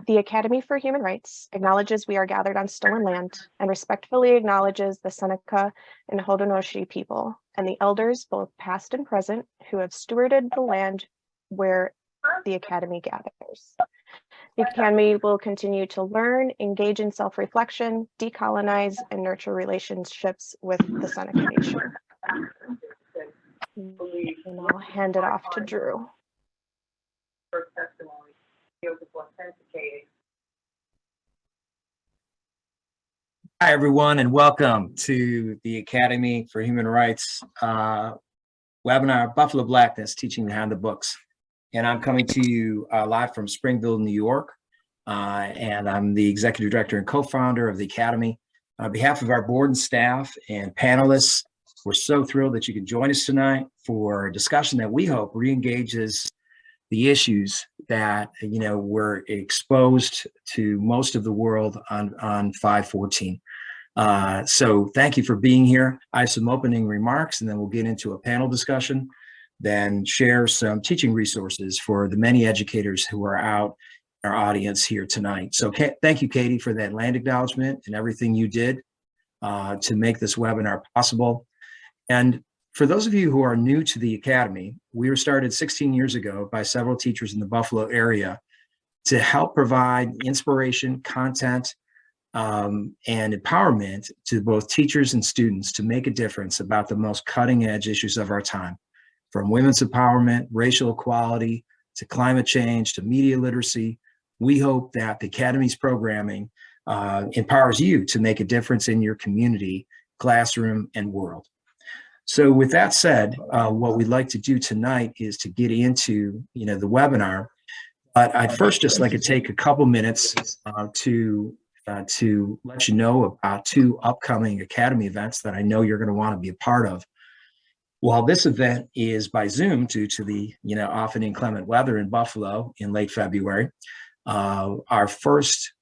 The Academy for Human Rights acknowledges we are gathered on stolen land and respectfully acknowledges the Seneca and Haudenosaunee people and the elders, both past and present, who have stewarded the land where the Academy gathers. The Academy will continue to learn, engage in self-reflection, decolonize, and nurture relationships with the Seneca Nation. And I'll hand it off to Drew. First testimony feels authenticated. Hi, everyone, and welcome to the Academy for Human Rights webinar, Buffalo Blackness, Teaching Behind the Books. And I'm coming to you live from Springville, New York. And I'm the Executive Director and Co-Founder of the Academy. On behalf of our board and staff and panelists, we're so thrilled that you can join us tonight for a discussion that we hope re-engages the issues that were exposed to most of the world on 5/14. So thank you for being here. I have some opening remarks, and then we'll get into a panel discussion, then share some teaching resources for the many educators who are out in our audience here tonight. So thank you, Katie, for that land acknowledgement and everything you did to make this webinar possible. And for those of you who are new to the Academy, we were started 16 years ago by several teachers in the Buffalo area to help provide inspiration, content, and empowerment to both teachers and students to make a difference about the most cutting edge issues of our time, from women's empowerment, racial equality, to climate change, to media literacy. We hope that the Academy's programming empowers you to make a difference in your community, classroom, and world. So with that said, what we'd like to do tonight is to get into the webinar, but I'd first just like to take a couple minutes to let you know about two upcoming Academy events that I know you're going to want to be a part of. While this event is by Zoom due to the often inclement weather in Buffalo in late February, our first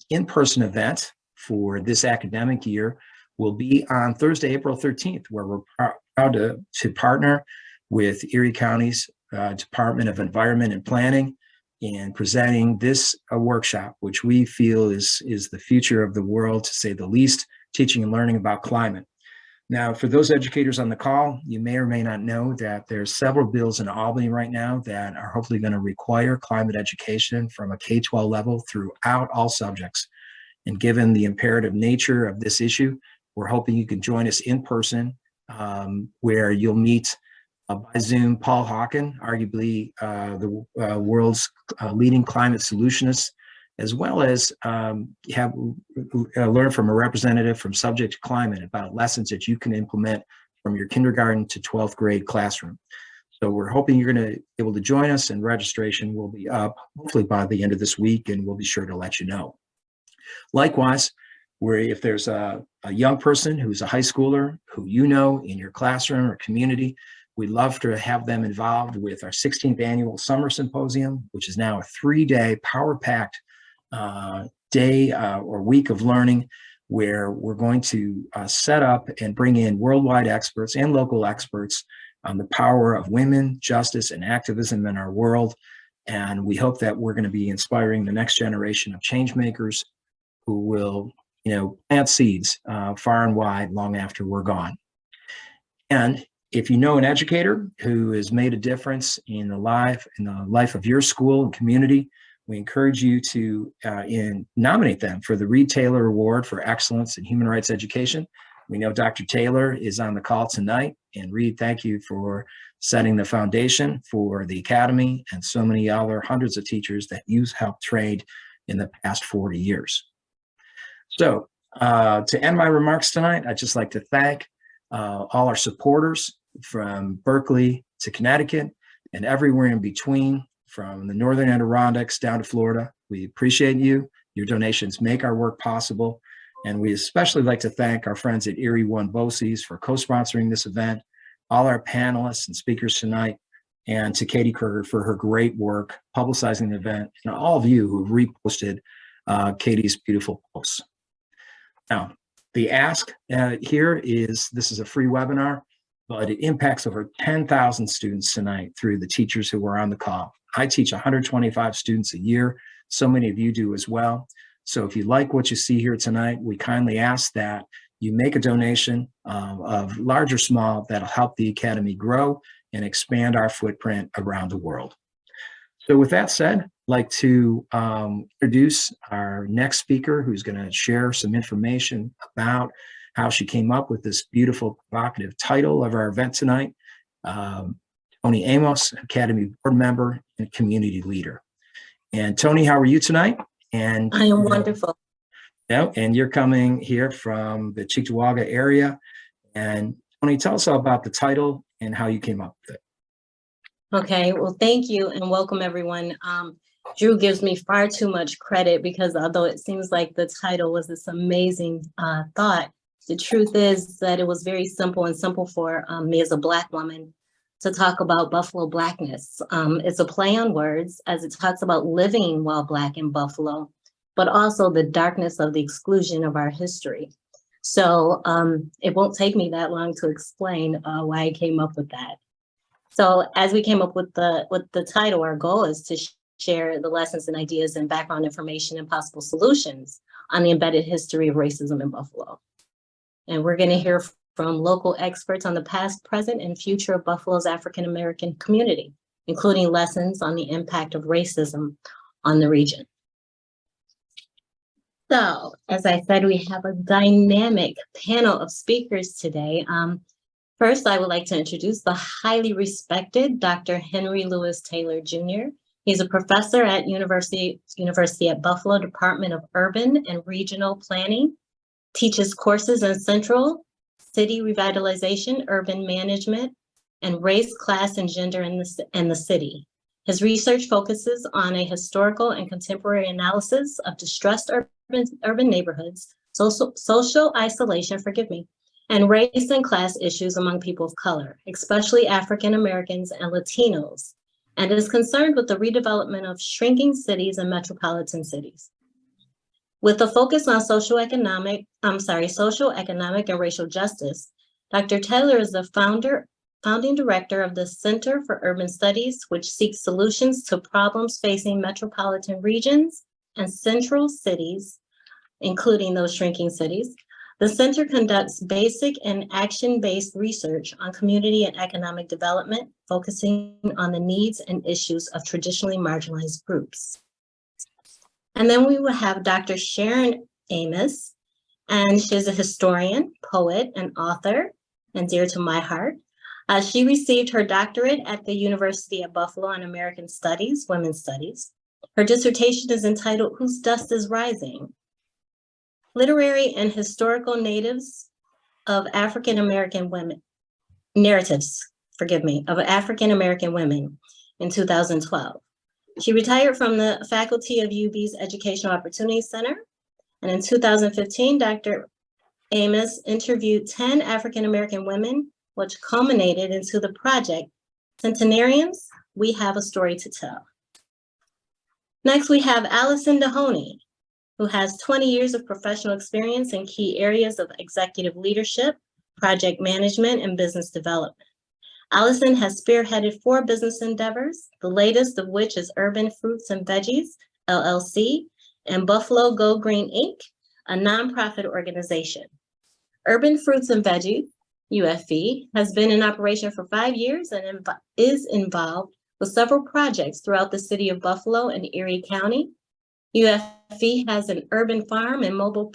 in-person event for this academic year will be on Thursday, April 13th, where we're proud to partner with Erie County's Department of Environment and Planning in presenting this workshop, which we feel is the future of the world, to say the least, teaching and learning about climate. Now, for those educators on the call, you may or may not know that there's several bills in Albany right now that are hopefully going to require climate education from a K-12 level throughout all subjects. And given the imperative nature of this issue, we're hoping you can join us in person, where you'll meet by Zoom Paul Hawken, arguably the world's leading climate solutionist, as well as learn from a representative from Subject to Climate about lessons that you can implement from your kindergarten to 12th grade classroom. So we're hoping you're going to be able to join us, and registration will be up hopefully by the end of this week, and we'll be sure to let you know. Likewise, where if there's a young person who's a high schooler who in your classroom or community, we'd love to have them involved with our 16th annual Summer Symposium, which is now a 3-day power-packed day or week of learning, where we're going to set up and bring in worldwide experts and local experts on the power of women, justice, and activism in our world. And we hope that we're going to be inspiring the next generation of change makers who will plant seeds far and wide long after we're gone. And if you know an educator who has made a difference in the life of your school and community, we encourage you to nominate them for the Reed Taylor Award for Excellence in Human Rights Education. We know Dr. Taylor is on the call tonight, and Reed, thank you for setting the foundation for the Academy and so many other hundreds of teachers that you've helped train in the past 40 years. So to end my remarks tonight, I'd just like to thank all our supporters from Berkeley to Connecticut and everywhere in between, from the Northern Adirondacks down to Florida. We appreciate you. Your donations make our work possible. And we especially like to thank our friends at Erie One BOCES for co-sponsoring this event, all our panelists and speakers tonight, and to Katie Kruger for her great work publicizing the event, and all of you who have reposted Katie's beautiful posts. Now, the ask here is, this is a free webinar, but it impacts over 10,000 students tonight through the teachers who are on the call. I teach 125 students a year. So many of you do as well. So if you like what you see here tonight, we kindly ask that you make a donation of large or small that'll help the Academy grow and expand our footprint around the world. So with that said, I'd like to introduce our next speaker, who's going to share some information about how she came up with this beautiful, provocative title of our event tonight. Tony Amos, Academy board member and community leader. And Tony, how are you tonight? And I am wonderful. Yeah, and you're coming here from the Cheektowaga area. And Tony, tell us all about the title and how you came up with it. Okay, well, thank you and welcome everyone. Drew gives me far too much credit because although it seems like the title was this amazing thought, the truth is that it was very simple and simple for me as a Black woman to talk about Buffalo Blackness. It's a play on words as it talks about living while Black in Buffalo, but also the darkness of the exclusion of our history. So it won't take me that long to explain why I came up with that. So as we came up with the title, our goal is to share the lessons and ideas and background information and possible solutions on the embedded history of racism in Buffalo. And we're going to hear from local experts on the past, present, and future of Buffalo's African-American community, including lessons on the impact of racism on the region. So, as I said, we have a dynamic panel of speakers today. First, I would like to introduce the highly respected Dr. Henry Louis Taylor Jr. He's a professor at University at Buffalo Department of Urban and Regional Planning, teaches courses in Central, City Revitalization, Urban Management, and Race, Class, and Gender in the city. His research focuses on a historical and contemporary analysis of distressed urban neighborhoods, social isolation, and race and class issues among people of color, especially African Americans and Latinos, and is concerned with the redevelopment of shrinking cities and metropolitan cities. With a focus on social economic and racial justice, Dr. Taylor is the founding director of the Center for Urban Studies, which seeks solutions to problems facing metropolitan regions and central cities, including those shrinking cities. The center conducts basic and action-based research on community and economic development, focusing on the needs and issues of traditionally marginalized groups. And then we will have Dr. Sharon Amos, and she's a historian, poet, and author, and dear to my heart. She received her doctorate at the University of Buffalo in American Studies, Women's Studies. Her dissertation is entitled, "Whose Dust is Rising? Literary and Historical Narratives of African-American Women in 2012. She retired from the faculty of UB's Educational Opportunities Center. And in 2015, Dr. Amos interviewed 10 African-American women, which culminated into the project, Centenarians, We Have a Story to Tell. Next, we have Allison DeHonney, who has 20 years of professional experience in key areas of executive leadership, project management, and business development. Allison has spearheaded 4 business endeavors, the latest of which is Urban Fruits and Veggies, LLC, and Buffalo Go Green, Inc., a nonprofit organization. Urban Fruits and Veggies, UFV, has been in operation for 5 years and is involved with several projects throughout the city of Buffalo and Erie County. UFV has an urban farm and mobile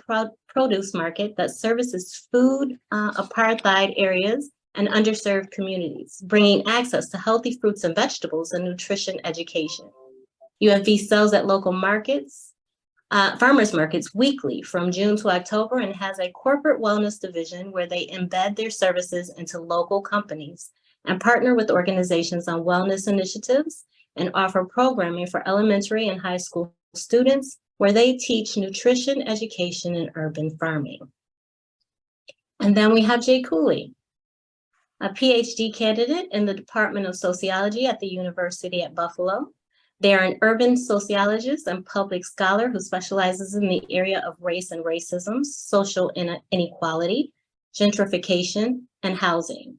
produce market that services food apartheid areas and underserved communities, bringing access to healthy fruits and vegetables and nutrition education. UFV sells at local markets, farmers markets weekly from June to October, and has a corporate wellness division where they embed their services into local companies and partner with organizations on wellness initiatives and offer programming for elementary and high school students where they teach nutrition education and urban farming. And then we have Jay Coley, a PhD candidate in the Department of Sociology at the University at Buffalo. They are an urban sociologist and public scholar who specializes in the area of race and racism, social inequality, gentrification, and housing.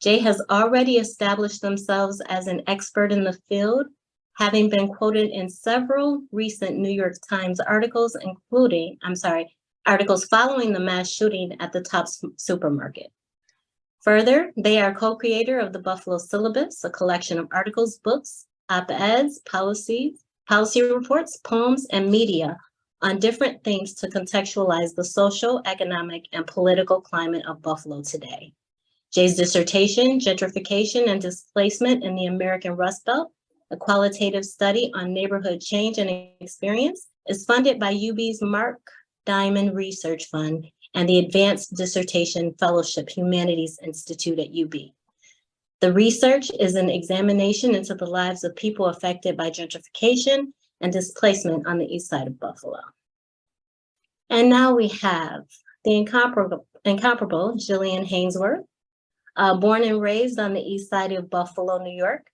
Jay has already established themselves as an expert in the field having been quoted in several recent New York Times articles, articles following the mass shooting at the Tops supermarket. Further, they are co-creator of the Buffalo Syllabus, a collection of articles, books, op-eds, policy reports, poems, and media on different themes to contextualize the social, economic, and political climate of Buffalo today. Jay's dissertation, Gentrification and Displacement in the American Rust Belt, a qualitative study on neighborhood change and experience, is funded by UB's Mark Diamond Research Fund and the Advanced Dissertation Fellowship Humanities Institute at UB. The research is an examination into the lives of people affected by gentrification and displacement on the east side of Buffalo. And now we have the incomparable Jillian Hanesworth, born and raised on the east side of Buffalo, New York,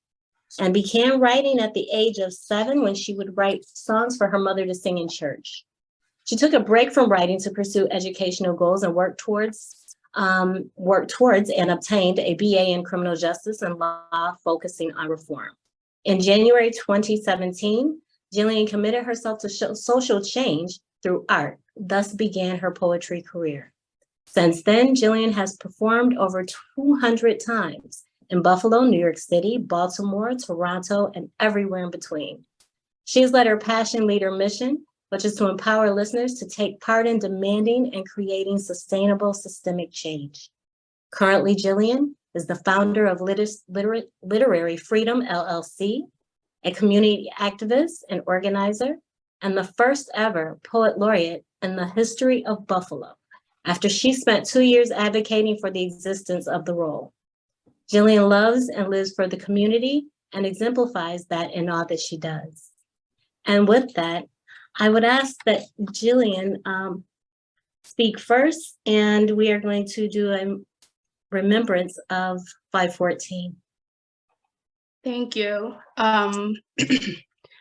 and began writing at the age of 7 when she would write songs for her mother to sing in church. She took a break from writing to pursue educational goals and worked towards and obtained a BA in criminal justice and law, focusing on reform. In January 2017, Jillian committed herself to social change through art, thus began her poetry career. Since then, Jillian has performed over 200 times in Buffalo, New York City, Baltimore, Toronto, and everywhere in between. She has let her passion lead her mission, which is to empower listeners to take part in demanding and creating sustainable systemic change. Currently, Jillian is the founder of Literary Freedom, LLC, a community activist and organizer, and the first ever poet laureate in the history of Buffalo, after she spent 2 years advocating for the existence of the role. Jillian loves and lives for the community and exemplifies that in all that she does. And with that, I would ask that Jillian speak first, and we are going to do a remembrance of 514. Thank you.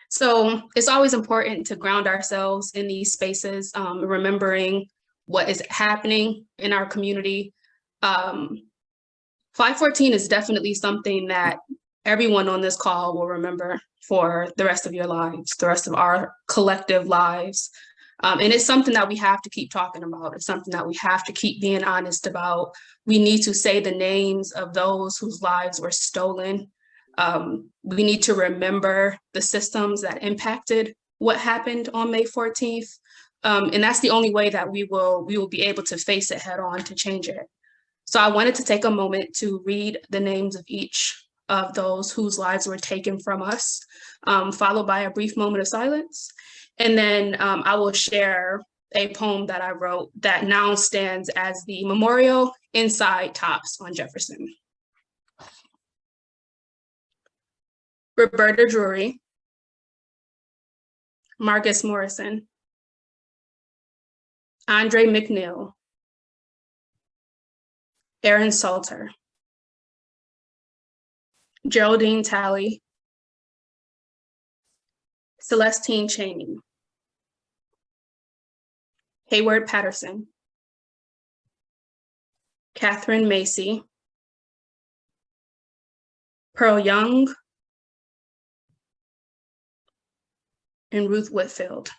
So it's always important to ground ourselves in these spaces, remembering what is happening in our community. 514 is definitely something that everyone on this call will remember for the rest of your lives, the rest of our collective lives. And it's something that we have to keep talking about. It's something that we have to keep being honest about. We need to say the names of those whose lives were stolen. We need to remember the systems that impacted what happened on May 14th. And that's the only way that we will be able to face it head on to change it. So I wanted to take a moment to read the names of each of those whose lives were taken from us, followed by a brief moment of silence. And then I will share a poem that I wrote that now stands as the memorial inside Tops on Jefferson. Roberta Drury, Marcus Morrison, Andre McNeil, Aaron Salter, Geraldine Talley, Celestine Cheney, Hayward Patterson, Catherine Macy, Pearl Young, and Ruth Whitfield.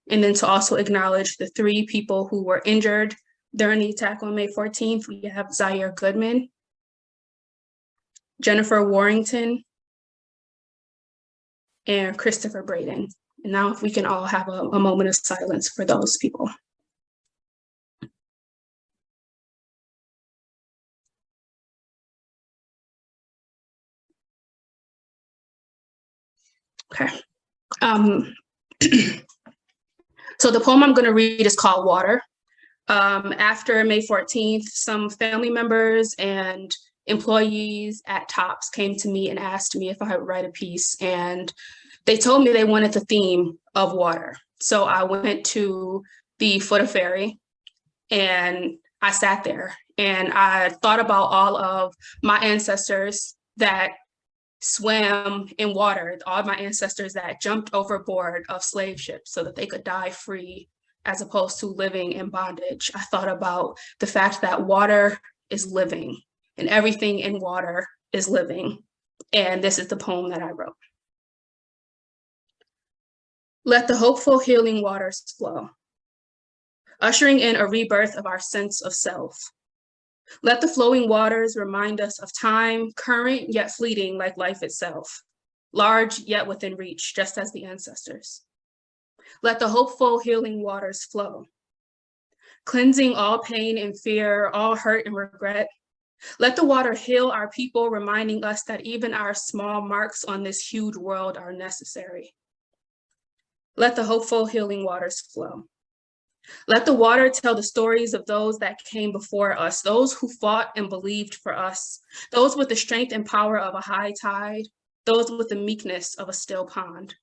And then to also acknowledge the 3 people who were injured during the attack on May 14th, we have Zaire Goodman, Jennifer Warrington, and Christopher Braden. And now if we can all have a moment of silence for those people. Okay. So the poem I'm going to read is called Water. After May 14th, some family members and employees at Tops came to me and asked me if I would write a piece, and they told me they wanted the theme of water. So I went to the foot of ferry and I sat there and I thought about all of my ancestors that swam in water, all my ancestors that jumped overboard of slave ships so that they could die free as opposed to living in bondage. I thought about the fact that water is living and everything in water is living. And this is the poem that I wrote. Let the hopeful healing waters flow, ushering in a rebirth of our sense of self. Let the flowing waters remind us of time, current yet fleeting like life itself, large yet within reach, just as the ancestors. Let the hopeful healing waters flow, cleansing all pain and fear, all hurt and regret. Let the water heal our people, reminding us that even our small marks on this huge world are necessary. Let the hopeful healing waters flow. Let the water tell the stories of those that came before us, those who fought and believed for us, those with the strength and power of a high tide, those with the meekness of a still pond.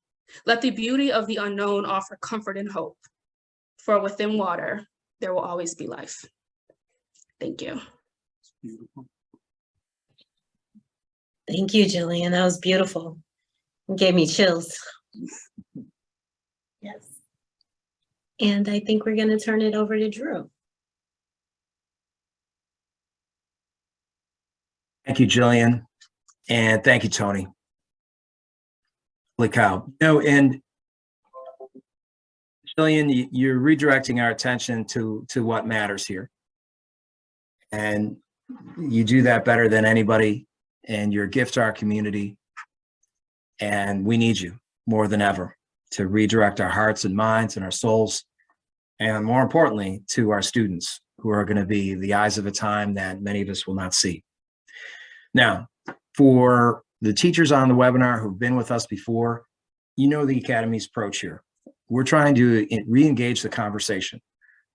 Let the beauty of the unknown offer comfort and hope, for within water, there will always be life. Thank you. Beautiful. Thank you, Jillian. That was beautiful. It gave me chills. Yes. And I think we're going to turn it over to Drew. Thank you, Jillian. And thank you, Tony. Holy cow. And Jillian, you're redirecting our attention to what matters here. And you do that better than anybody, and you're a gift to our community. And we need you more than ever to redirect our hearts and minds and our souls, and more importantly, to our students, who are going to be the eyes of a time that many of us will not see. Now, for the teachers on the webinar who've been with us before, you know the Academy's approach here. We're trying to re-engage the conversation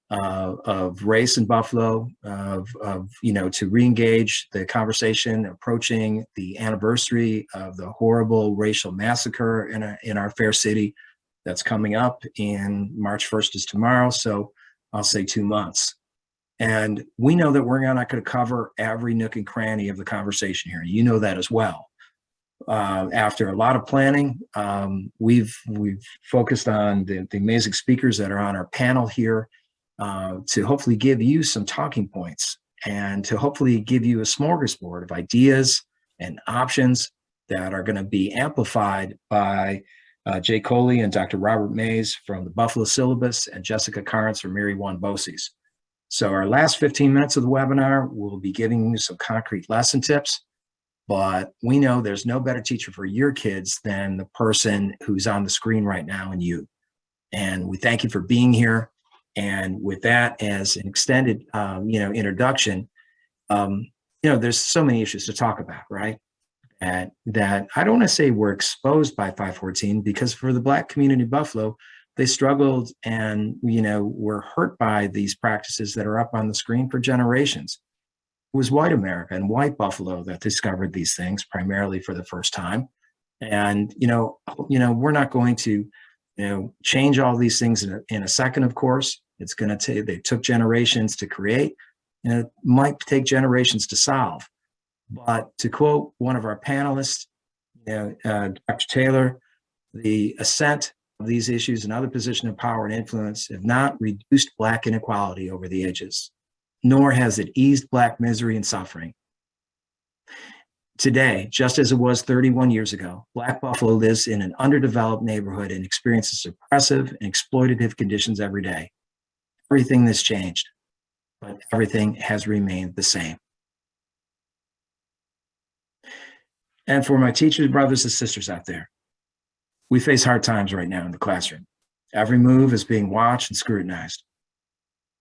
of race in Buffalo, to re-engage the conversation approaching the anniversary of the horrible racial massacre in our fair city that's coming up, in March 1st is tomorrow, so I'll say 2 months. And we know that we're not going to cover every nook and cranny of the conversation here. You know that as well. After a lot of planning, we've focused on the amazing speakers that are on our panel here, to hopefully give you some talking points and to hopefully give you a smorgasbord of ideas and options that are going to be amplified by Jay Coley and Dr. Robert Mays from the Buffalo Syllabus and Jessica Carnes from Mary Juan Bosse's. So our last 15 minutes of the webinar, we'll be giving you some concrete lesson tips, but we know there's no better teacher for your kids than the person who's on the screen right now and you. And we thank you for being here. And with that as an extended, introduction, there's so many issues to talk about, right? And that I don't want to say we're exposed by 514, because for the Black community in Buffalo, they struggled and, were hurt by these practices that are up on the screen for generations. It was white America and white Buffalo that discovered these things primarily for the first time. And, we're not going to, change all these things in a second, of course. It's going to take, they took generations to create, and it might take generations to solve. But to quote one of our panelists, Dr. Taylor, the ascent of these issues and other positions of power and influence have not reduced Black inequality over the ages, nor has it eased Black misery and suffering. Today, just as it was 31 years ago, Black Buffalo lives in an underdeveloped neighborhood and experiences oppressive and exploitative conditions every day. Everything has changed, but everything has remained the same. And for my teachers, brothers, and sisters out there, we face hard times right now in the classroom. Every move is being watched and scrutinized.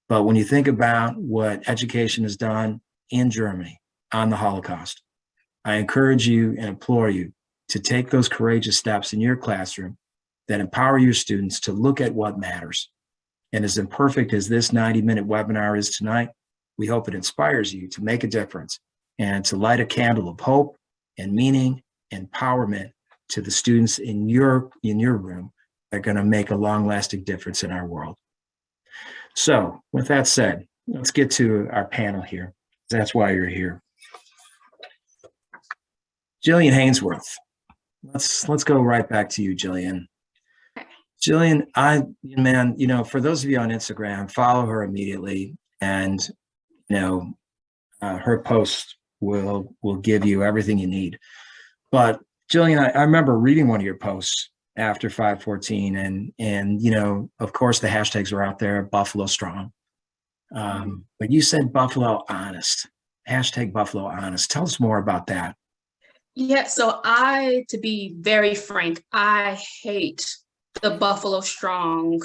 But when you think about what education has done in Germany on the Holocaust, I encourage you and implore you to take those courageous steps in your classroom that empower your students to look at what matters. And as imperfect as this 90-minute webinar is tonight, we hope it inspires you to make a difference and to light a candle of hope and meaning and empowerment to the students in your room that are going to make a long-lasting difference in our world. So with that said, let's get to our panel here. That's why you're here. Jillian Hanesworth. Let's go right back to you, Jillian. Jillian, for those of you on Instagram, follow her immediately, and her post will give you everything you need. But Jillian, I remember reading one of your posts, after 5/14, and you know, of course, the hashtags were out there, Buffalo Strong. But you said Buffalo Honest, hashtag Buffalo Honest. Tell us more about that. Yeah, so to be very frank, I hate the Buffalo Strong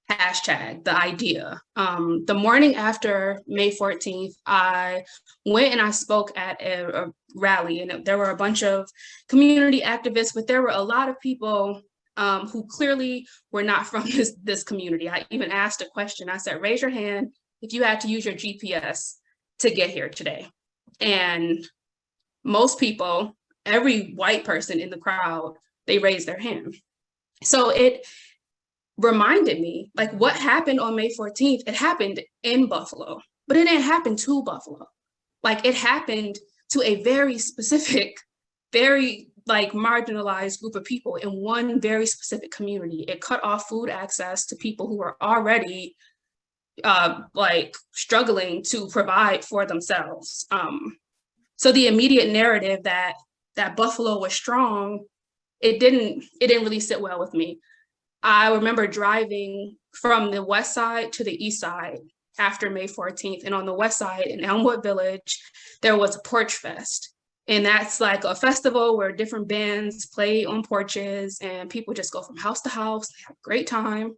hashtag, the idea. The morning after May 14th, I went and I spoke at a rally, and there were a bunch of community activists, but there were a lot of people who clearly were not from this community. I even asked a question. I said, raise your hand if you had to use your GPS to get here today. And most people, every white person in the crowd, they raised their hand. So it reminded me, like, what happened on May 14th, it happened in Buffalo, but it didn't happen to Buffalo. Like, it happened to a very specific, very like marginalized group of people in one very specific community. It cut off food access to people who were already like struggling to provide for themselves. So the immediate narrative that Buffalo was strong, it didn't really sit well with me. I remember driving from the west side to the east side after May 14th. And on the west side in Elmwood Village, there was a Porch Fest. And that's like a festival where different bands play on porches and people just go from house to house, they have a great time.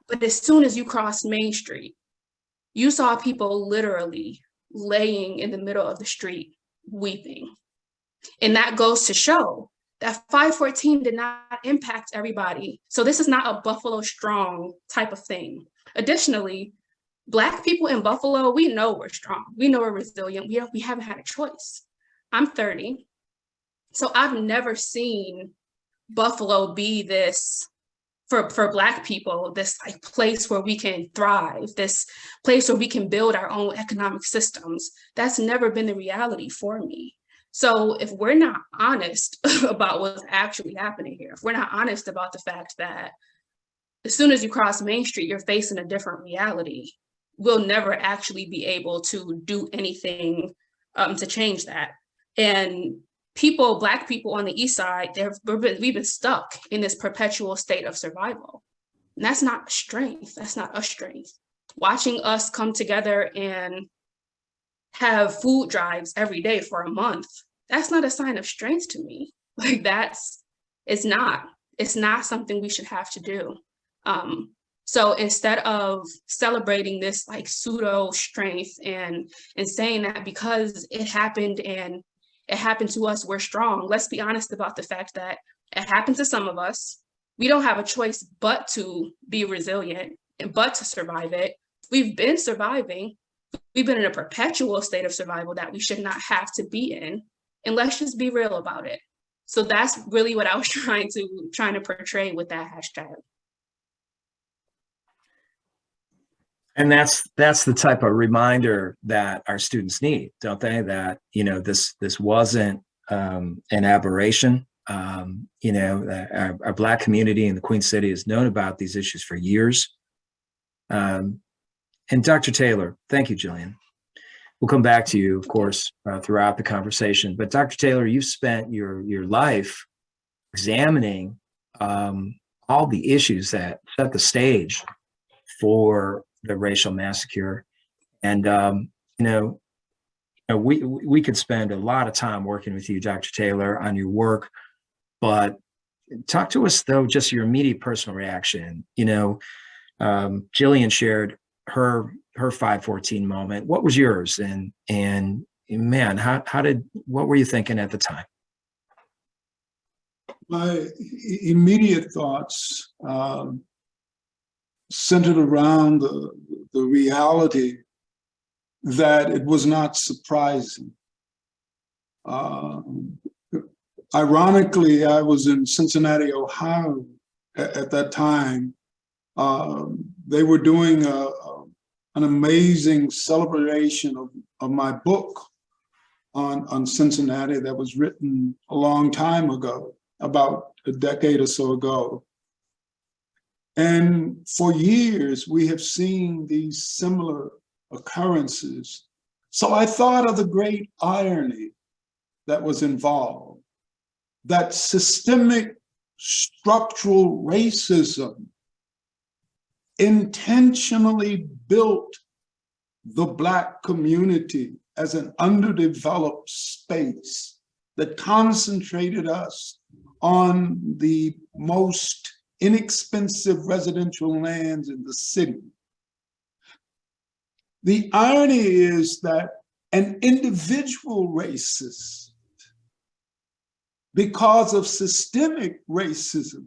But as soon as you crossed Main Street, you saw people literally laying in the middle of the street, weeping. And that goes to show that 5/14 did not impact everybody. So this is not a Buffalo Strong type of thing. Additionally, Black people in Buffalo, we know we're strong. We know we're resilient. We haven't had a choice. I'm 30. So I've never seen Buffalo be this, for Black people, this like place where we can thrive, this place where we can build our own economic systems. That's never been the reality for me. So if we're not honest about what's actually happening here, if we're not honest about the fact that as soon as you cross Main Street, you're facing a different reality, we'll never actually be able to do anything to change that. And people, Black people on the East Side, we've been stuck in this perpetual state of survival. And that's not strength. That's not a strength. Watching us come together and have food drives every day for a month, that's not a sign of strength to me. Like it's not something we should have to do. So instead of celebrating this like pseudo strength and saying that because it happened and it happened to us, we're strong, let's be honest about the fact that it happened to some of us. We don't have a choice but to be resilient and but to survive it. We've been surviving. We've been in a perpetual state of survival that we should not have to be in, and let's just be real about it. So that's really what I was trying to portray with that hashtag. And that's the type of reminder that our students need, don't they? That, you know, this wasn't an aberration. You know, our Black community in the Queen City has known about these issues for years. And Dr. Taylor, thank you, Jillian. We'll come back to you, of course, throughout the conversation. But Dr. Taylor, you've spent your life examining all the issues that set the stage for the racial massacre. And, you know, we could spend a lot of time working with you, Dr. Taylor, on your work, but talk to us, though, just your immediate personal reaction. You know, Jillian shared her 5/14 moment. What was yours? And man, what were you thinking at the time? My immediate thoughts centered around the reality that it was not surprising. Ironically, I was in Cincinnati, Ohio at that time. They were doing an amazing celebration of my book on Cincinnati that was written a long time ago, about a decade or so ago. And for years, we have seen these similar occurrences. So I thought of the great irony that was involved, that systemic structural racism intentionally built the Black community as an underdeveloped space that concentrated us on the most inexpensive residential lands in the city. The irony is that an individual racist, because of systemic racism,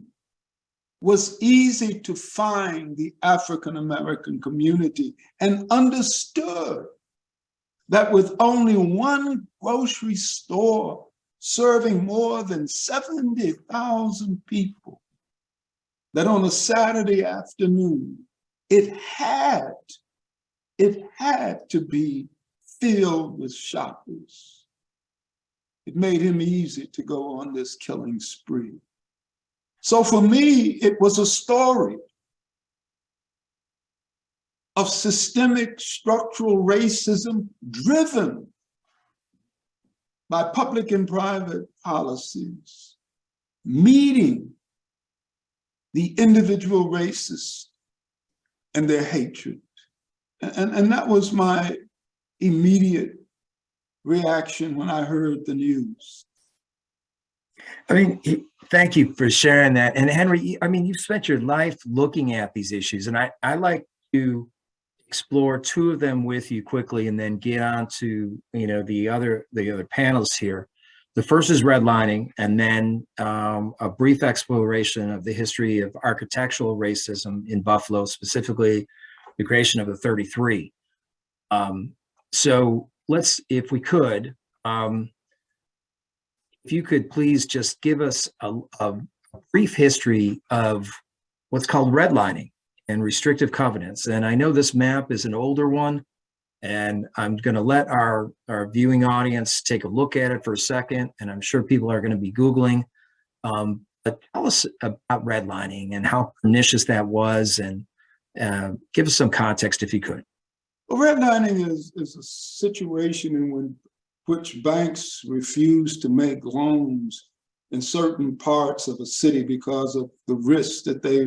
was easy to find the African-American community and understood that with only one grocery store serving more than 70,000 people, that on a Saturday afternoon, it had to be filled with shoppers. It made him easy to go on this killing spree. So for me, it was a story of systemic structural racism driven by public and private policies, meeting the individual racists and their hatred. And that was my immediate reaction when I heard the news. I mean, thank you for sharing that. And Henry, I mean, you've spent your life looking at these issues, and I like to explore two of them with you quickly and then get on to, you know, the other panelists here. The first is redlining, and then a brief exploration of the history of architectural racism in Buffalo, specifically the creation of the 33. So let's, if we could, if you could please just give us a brief history of what's called redlining and restrictive covenants. And I know this map is an older one, and I'm going to let our viewing audience take a look at it for a second, and I'm sure people are going to be Googling. But tell us about redlining and how pernicious that was, and give us some context if you could. Well, redlining is a situation in which banks refuse to make loans in certain parts of a city because of the risks that they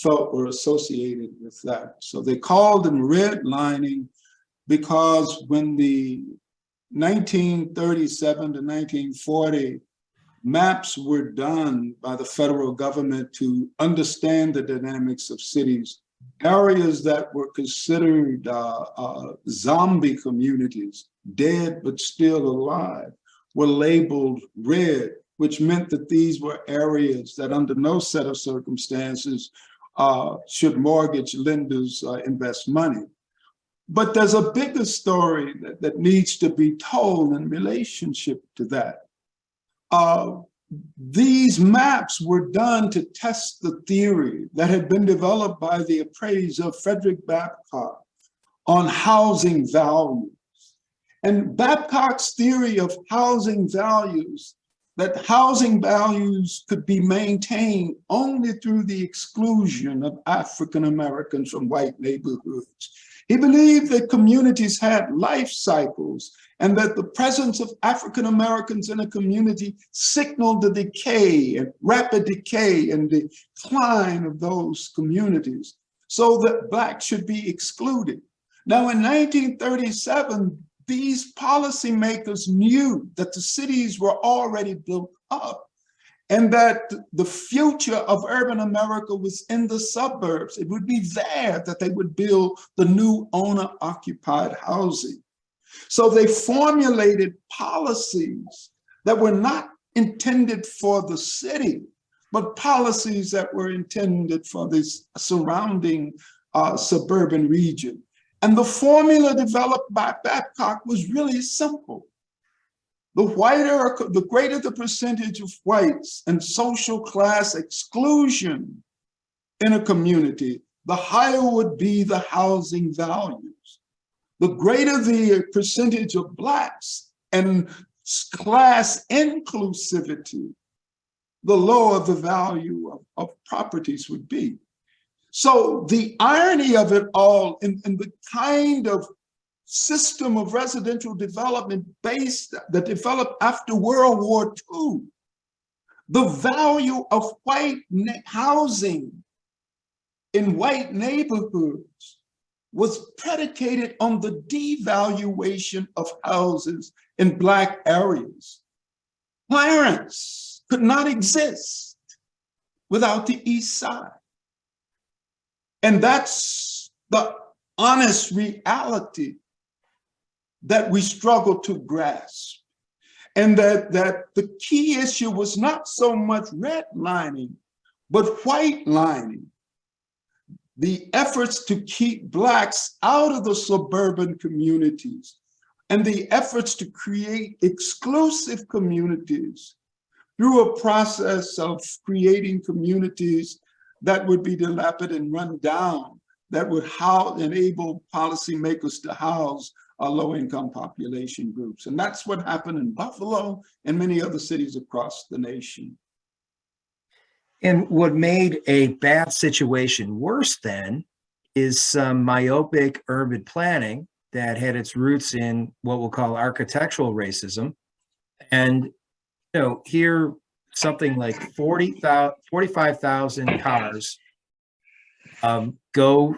felt were associated with that. So they called them redlining because when the 1937 to 1940 maps were done by the federal government to understand the dynamics of cities, areas that were considered zombie communities, dead but still alive, were labeled red, which meant that these were areas that under no set of circumstances should mortgage lenders invest money. But there's a bigger story that needs to be told in relationship to that. These maps were done to test the theory that had been developed by the appraiser Frederick Babcock on housing values. And Babcock's theory of housing values, that housing values could be maintained only through the exclusion of African Americans from white neighborhoods. He believed that communities had life cycles and that the presence of African Americans in a community signaled the decay and rapid decay and decline of those communities, so that Blacks should be excluded. Now in 1937, these policymakers knew that the cities were already built up and that the future of urban America was in the suburbs. It would be there that they would build the new owner-occupied housing. So they formulated policies that were not intended for the city, but policies that were intended for this surrounding suburban region. And the formula developed by Babcock was really simple. The greater the percentage of whites and social class exclusion in a community, the higher would be the housing values. The greater the percentage of Blacks and class inclusivity, the lower the value of properties would be. So the irony of it all in the kind of system of residential development that developed after World War II The value of housing in white neighborhoods was predicated on the devaluation of houses in Black areas. Clarence could not exist without the East Side. And that's the honest reality that we struggle to grasp. And that the key issue was not so much redlining, but whitelining. The efforts to keep Blacks out of the suburban communities and the efforts to create exclusive communities through a process of creating communities that would be dilapidated and run down, that would enable policymakers to house low-income population groups. And that's what happened in Buffalo and many other cities across the nation. And what made a bad situation worse then is some myopic urban planning that had its roots in what we'll call architectural racism. And here something like 45,000 cars go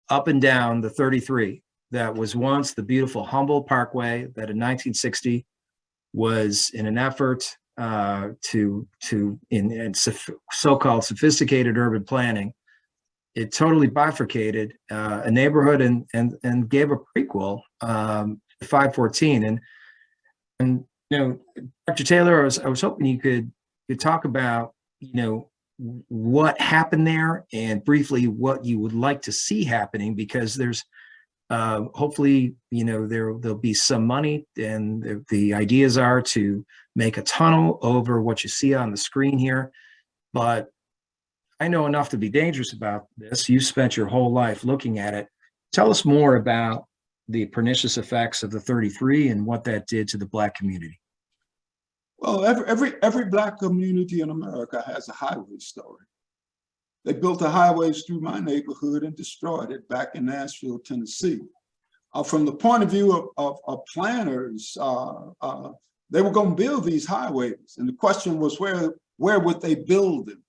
up and down the 33 that was once the beautiful Humboldt Parkway that in 1960 was in an effort in so-called sophisticated urban planning. It totally bifurcated a neighborhood and gave a prequel to 514. And Dr. Taylor, I was hoping you could talk about what happened there and briefly what you would like to see happening, because there's hopefully there'll be some money, and the ideas are to make a tunnel over what you see on the screen here. But I know enough to be dangerous about this. You spent your whole life looking at it. Tell us more about the pernicious effects of the 33 and what that did to the Black community. Well, every Black community in America has a highway story. They built the highways through my neighborhood and destroyed it back in Nashville, Tennessee. From the point of view of planners, they were going to build these highways. And the question was, where would they build them?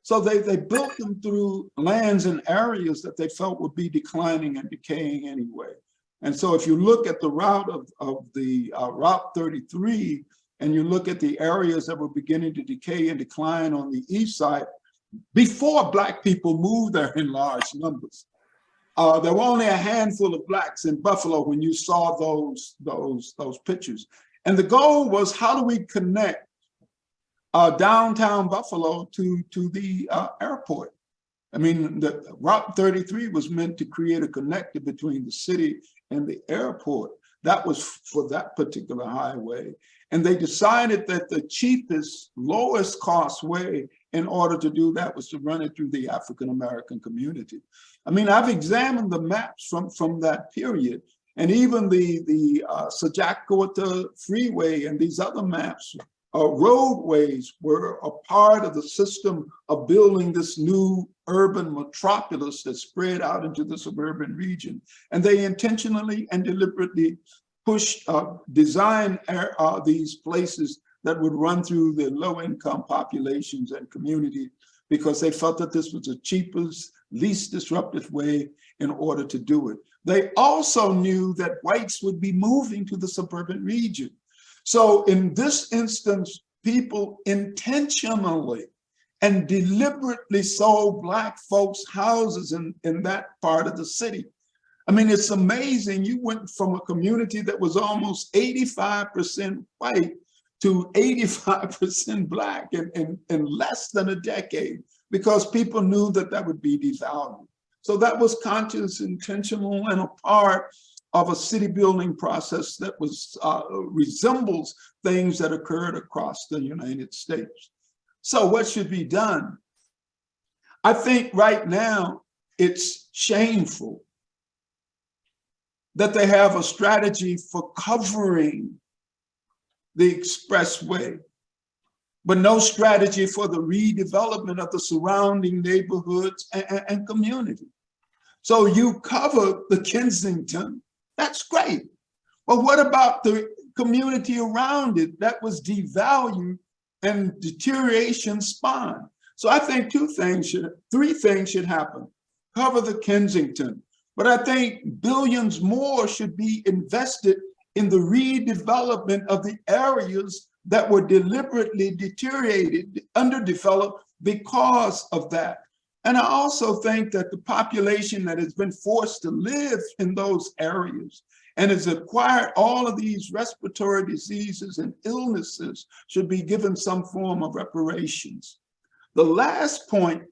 So they built them through lands and areas that they felt would be declining and decaying anyway. And so if you look at the route of the Route 33, and you look at the areas that were beginning to decay and decline on the east side, before Black people moved there in large numbers. There were only a handful of Blacks in Buffalo when you saw those pictures. And the goal was, how do we connect downtown Buffalo to the airport? I mean, the Route 33 was meant to create a connector between the city and the airport. That was for that particular highway. And they decided that the cheapest, lowest cost way in order to do that was to run it through the African-American community. I mean, I've examined the maps from that period, and even the Sajacota Freeway and these other maps, roadways were a part of the system of building this new urban metropolis that spread out into the suburban region. And they intentionally and deliberately designed these places that would run through the low-income populations and community, because they felt that this was the cheapest, least disruptive way in order to do it. They also knew that whites would be moving to the suburban region. So in this instance, people intentionally and deliberately sold Black folks houses in that part of the city. I mean, it's amazing. You went from a community that was almost 85% white to 85% Black in less than a decade, because people knew that that would be devalued. So that was conscious, intentional, and a part of a city building process that was resembles things that occurred across the United States. So what should be done? I think right now it's shameful that they have a strategy for covering the expressway, but no strategy for the redevelopment of the surrounding neighborhoods and community. So you cover the Kensington, that's great. But what about the community around it that was devalued and deterioration spine. So I think three things should happen. Cover the Kensington, but I think billions more should be invested in the redevelopment of the areas that were deliberately deteriorated, underdeveloped because of that. And I also think that the population that has been forced to live in those areas and has acquired all of these respiratory diseases and illnesses should be given some form of reparations. The last point,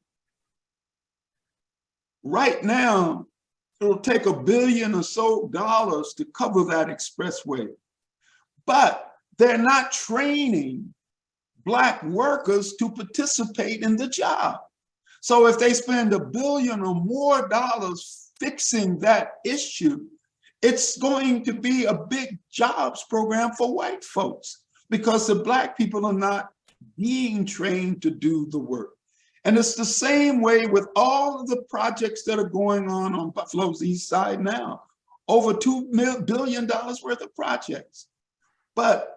right now, it'll take $1 billion or so to cover that expressway. But they're not training Black workers to participate in the job. So if they spend $1 billion or more fixing that issue, it's going to be a big jobs program for white folks because the Black people are not being trained to do the work. And it's the same way with all of the projects that are going on Buffalo's East Side now, over $2 billion worth of projects. But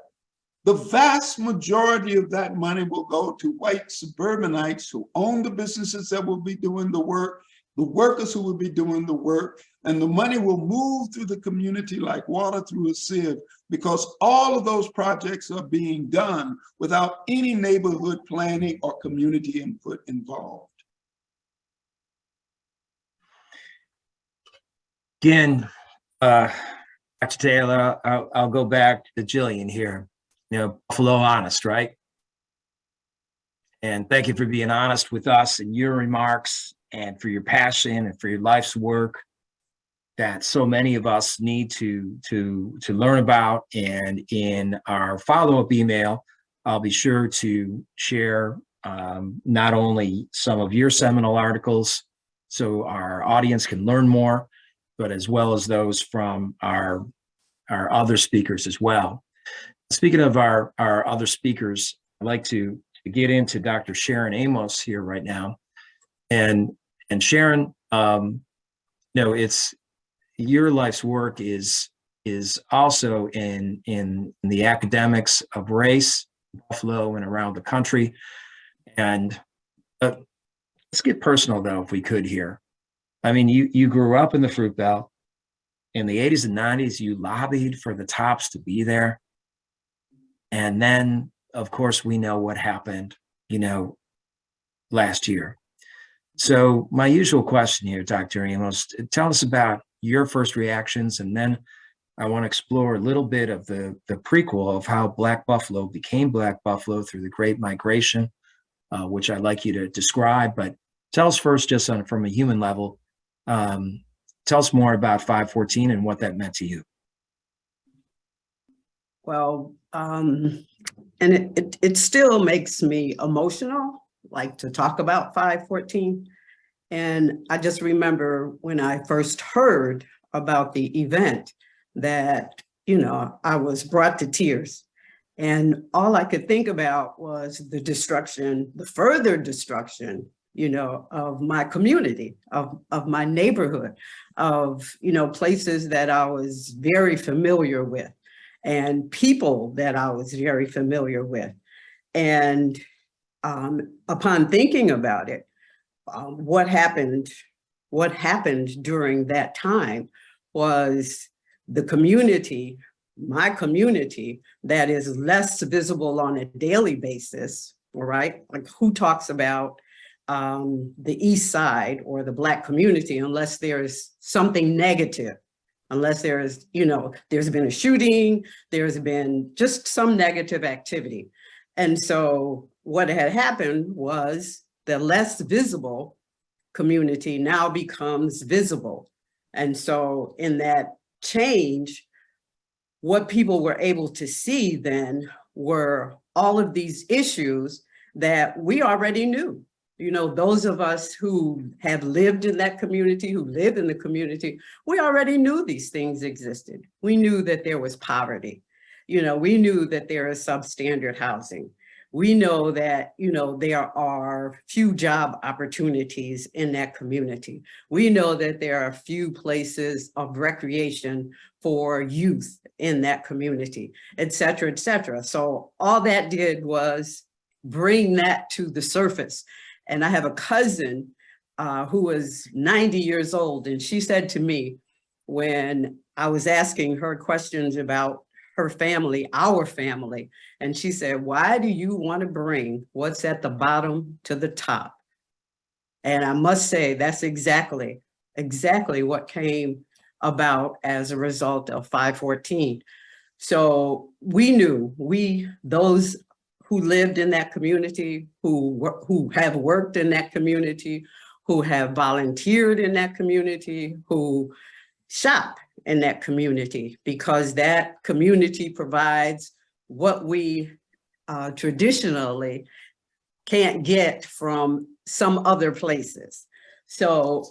the vast majority of that money will go to white suburbanites who own the businesses that will be doing the work, the workers who will be doing the work, and the money will move through the community like water through a sieve because all of those projects are being done without any neighborhood planning or community input involved. Again, Dr. Taylor, I'll go back to Jillian here. You know, Buffalo honest, right? And thank you for being honest with us in your remarks and for your passion and for your life's work that so many of us need to learn about. And in our follow-up email, I'll be sure to share not only some of your seminal articles so our audience can learn more, but as well as those from our other speakers as well. Speaking of our other speakers, I'd like to get into Dr. Sharon Amos here right now. And Sharon, you know, it's your life's work is also in the academics of race, Buffalo and around the country. And let's get personal though, if we could here. I mean, you grew up in the Fruit Belt. In the 80s and 90s, you lobbied for the Tops to be there. And then, of course, we know what happened, you know, last year. So my usual question here, Dr. Amos, tell us about your first reactions, and then I want to explore a little bit of the prequel of how Black Buffalo became Black Buffalo through the Great Migration, which I'd like you to describe. But tell us first, just from a human level, tell us more about 514 and what that meant to you. Well, and it still makes me emotional, like to talk about 514. And I just remember when I first heard about the event that, you know, I was brought to tears. And all I could think about was the destruction, the further destruction, you know, of my community, of my neighborhood, of, you know, places that I was very familiar with and people that I was very familiar with. And upon thinking about it, what happened during that time was the community, my community, that is less visible on a daily basis, all right? Like who talks about the East Side or the Black community unless there's something negative, unless there's, you know, there's been a shooting, there's been just some negative activity. And so what had happened was the less visible community now becomes visible. And so in that change, what people were able to see then were all of these issues that we already knew. You know, those of us who have lived in that community, who live in the community, we already knew these things existed. We knew that there was poverty. You know, we knew that there is substandard housing. We know that, you know, there are few job opportunities in that community. We know that there are few places of recreation for youth in that community, et cetera, et cetera. So all that did was bring that to the surface. And I have a cousin who was 90 years old, and she said to me when I was asking her questions about her family, our family, and she said, "Why do you want to bring what's at the bottom to the top?" And I must say that's exactly what came about as a result of 514. So we knew, those who lived in that community, who have worked in that community, who have volunteered in that community, who shop in that community, because that community provides what we traditionally can't get from some other places. So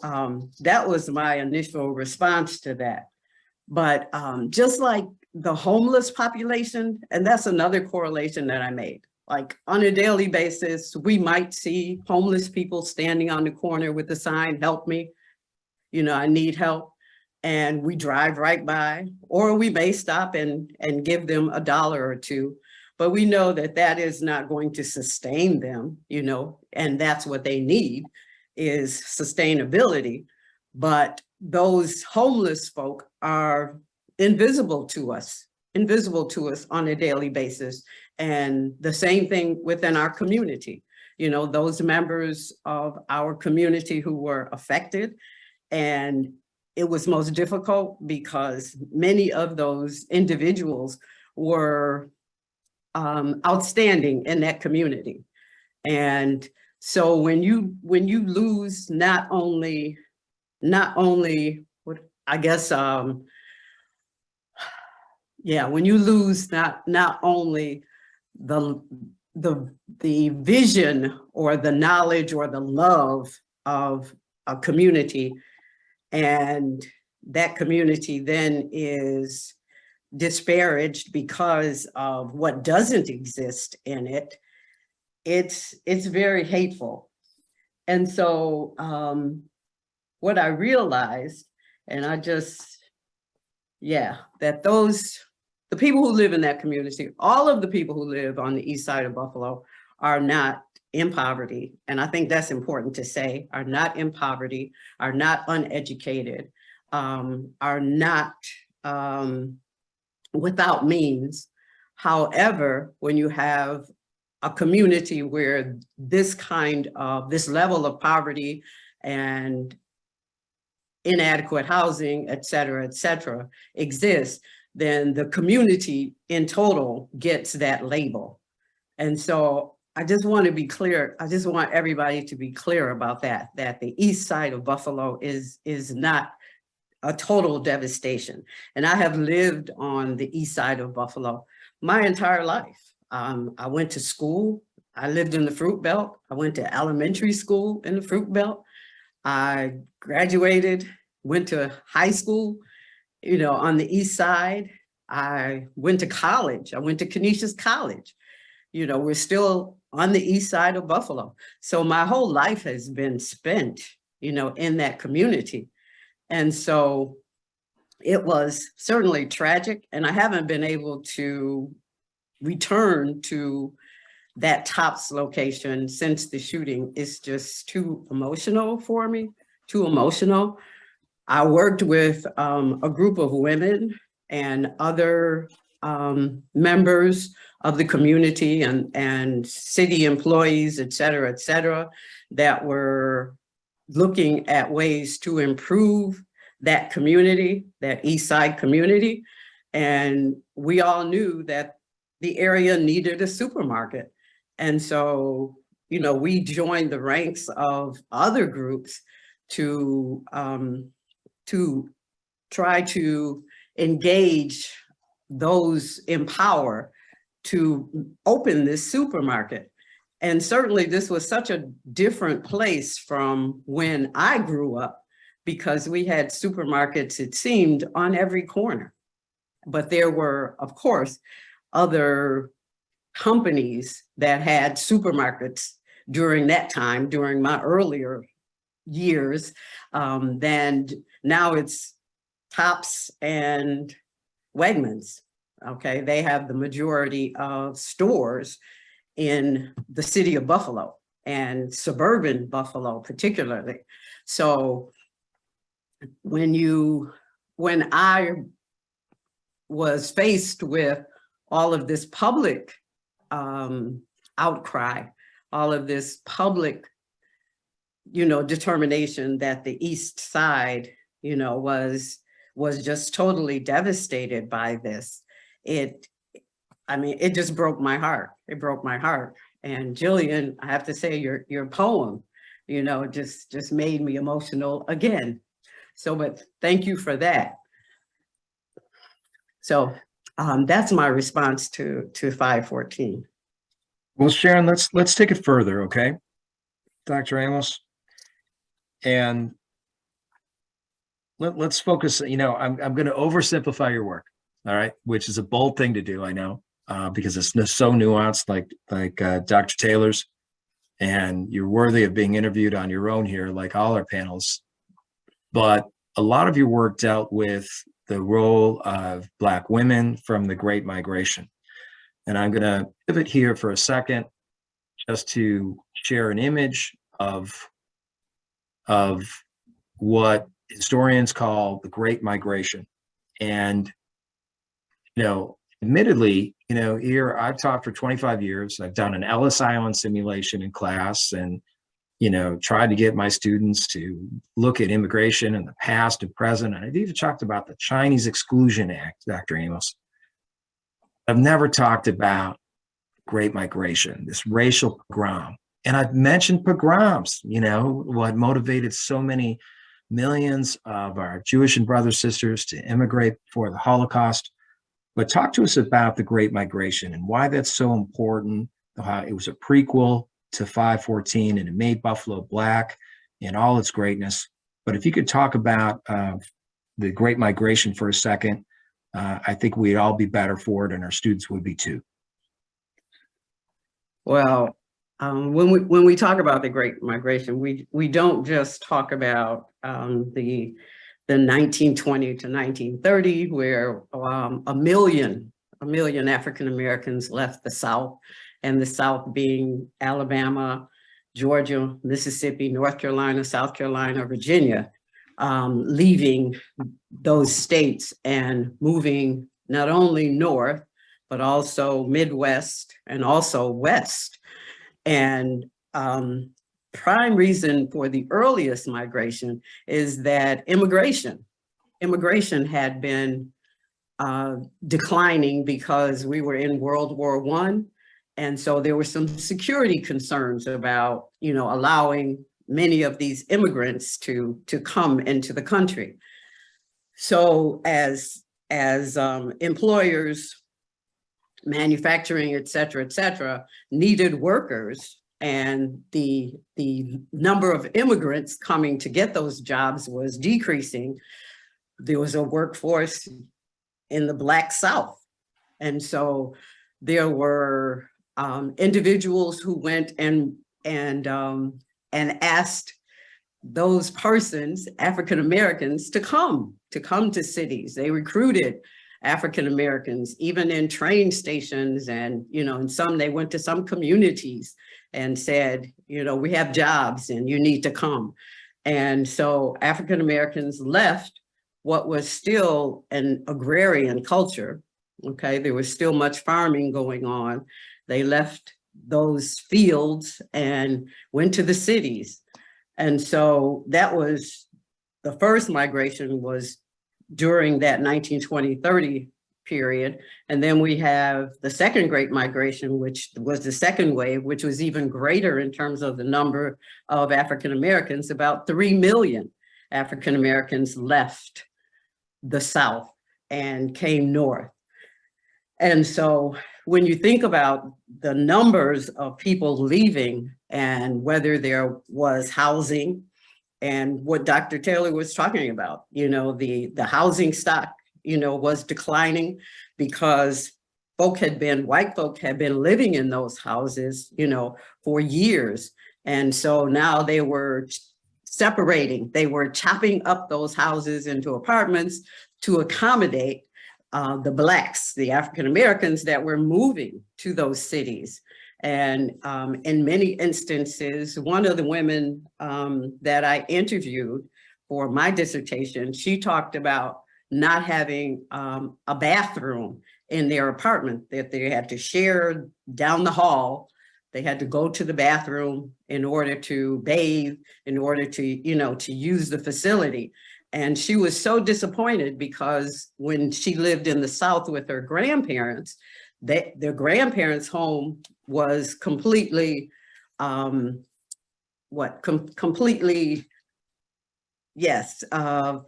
that was my initial response to that. But just like the homeless population, and that's another correlation that I made. Like on a daily basis, we might see homeless people standing on the corner with a sign, "Help me, I need help." And we drive right by, or we may stop and give them $1 or $2. But we know that that is not going to sustain them, and that's what they need is sustainability. But those homeless folk are invisible to us on a daily basis. And the same thing within our community, those members of our community who were affected. And it was most difficult because many of those individuals were outstanding in that community. And so when you lose not only what I guess when you lose not only the vision or the knowledge or the love of a community, and that community then is disparaged because of what doesn't exist in it, it's very hateful. And so what I realized, and that the people who live in that community, all of the people who live on the east side of Buffalo are not in poverty. And I think that's important to say, are not in poverty, are not uneducated, are not without means. However, when you have a community where this level of poverty and inadequate housing, et cetera, exists, then the community in total gets that label. And so I just want to be clear. I just want everybody to be clear about that the east side of Buffalo is not a total devastation. And I have lived on the east side of Buffalo my entire life. I went to school. I lived in the Fruit Belt. I went to elementary school in the Fruit Belt. I graduated, went to high school, on the east side. I went to college. I went to Canisius College. We're still on the east side of Buffalo. So my whole life has been spent, in that community. And so it was certainly tragic. And I haven't been able to return to that TOPS location since the shooting. Is just too emotional for me, too emotional. I worked with a group of women and other members of the community and city employees, et cetera, that were looking at ways to improve that community, that east side community. And we all knew that the area needed a supermarket. And so, we joined the ranks of other groups to try to engage those in power to open this supermarket. And certainly this was such a different place from when I grew up, because we had supermarkets, it seemed, on every corner. But there were, of course, other companies that had supermarkets during that time, during my earlier years. Then now it's Tops and Wegmans. Okay, they have the majority of stores in the city of Buffalo and suburban Buffalo particularly. So when I was faced with all of this public outcry, all of this public, determination that the East Side, was just totally devastated by this. It just broke my heart. It broke my heart. And Jillian, I have to say, your poem, just made me emotional again. So, but thank you for that. So that's my response to 514. Well, Sharon, let's take it further, okay? Dr. Amos. And let's focus, I'm going to oversimplify your work, all right, which is a bold thing to do, I know, because it's so nuanced, like Dr. Taylor's, and you're worthy of being interviewed on your own here, like all our panels. But a lot of your work dealt with the role of Black women from the Great Migration. And I'm going to pivot here for a second just to share an image of what historians call the Great Migration. And, admittedly, here I've taught for 25 years. I've done an Ellis Island simulation in class and, tried to get my students to look at immigration in the past and present. And I've even talked about the Chinese Exclusion Act, Dr. Amos. I've never talked about Great Migration, this racial pogrom. And I've mentioned pogroms, what motivated so many millions of our Jewish and brother sisters to immigrate before the Holocaust. But talk to us about the Great Migration and why that's so important, how it was a prequel to 514 and it made Buffalo Black in all its greatness. But if you could talk about the Great Migration for a second, I think we'd all be better for it and our students would be too. Well, when we talk about the Great Migration, we don't just talk about the 1920 to 1930, where a million African Americans left the South, and the South being Alabama, Georgia, Mississippi, North Carolina, South Carolina, Virginia, leaving those states and moving not only north, but also Midwest and also West. And prime reason for the earliest migration is that immigration had been declining because we were in World War I. And so there were some security concerns about, allowing many of these immigrants to come into the country. So as employers, manufacturing, et cetera, needed workers, and the number of immigrants coming to get those jobs was decreasing, there was a workforce in the Black South. And so there were individuals who went and asked those persons, African Americans, to come to cities. They recruited African Americans, even in train stations, and and they went to some communities and said, we have jobs and you need to come. And so African Americans left what was still an agrarian culture. Okay, there was still much farming going on. They left those fields and went to the cities. And so that was the first migration, was during that 1920-30 period. And then we have the second Great Migration, which was the second wave, which was even greater in terms of the number of African Americans. About 3 million African Americans left the South and came north. And so when you think about the numbers of people leaving and whether there was housing, and what Dr. Taylor was talking about, the housing stock, was declining because white folk had been living in those houses, for years. And so now they were separating, they were chopping up those houses into apartments to accommodate the Blacks, the African Americans that were moving to those cities. And in many instances, one of the women that I interviewed for my dissertation, she talked about not having a bathroom in their apartment, that they had to share down the hall. They had to go to the bathroom in order to bathe, in order to, you know, to use the facility. And she was so disappointed because when she lived in the South with her grandparents, their grandparents' home was completely, completely, yes,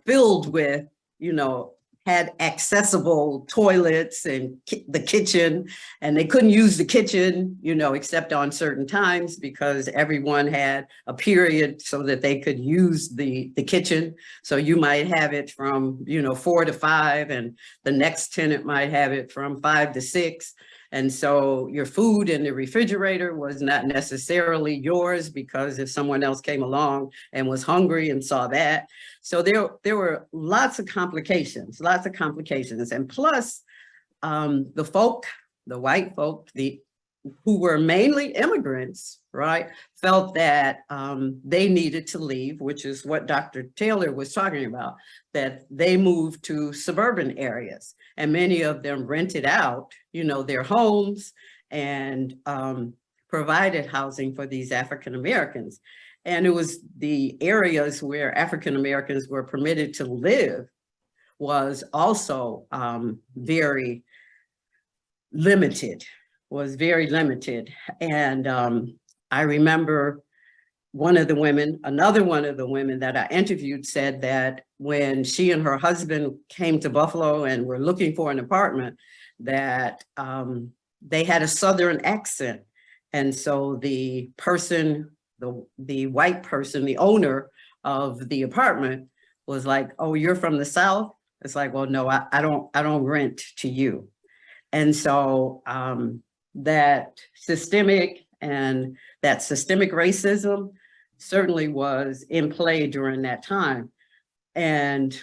filled with, you know, had accessible toilets and the kitchen, and they couldn't use the kitchen, you know, except on certain times because everyone had a period so that they could use the kitchen. So you might have it from, you know, 4 to 5, and the next tenant might have it from 5 to 6. And so your food in the refrigerator was not necessarily yours, because if someone else came along and was hungry and saw that. So there were lots of complications. And plus the white folk, who were mainly immigrants, right, felt that they needed to leave, which is what Dr. Taylor was talking about, that they moved to suburban areas, and many of them rented out, you know, their homes and provided housing for these African Americans. And it was the areas where African Americans were permitted to live was also very limited. And I remember another one of the women that I interviewed said that when she and her husband came to Buffalo and were looking for an apartment, that they had a Southern accent. And so the white person, the owner of the apartment, was like, "Oh, you're from the South?" It's like, "Well, no, I don't rent to you." And so that systemic racism certainly was in play during that time. And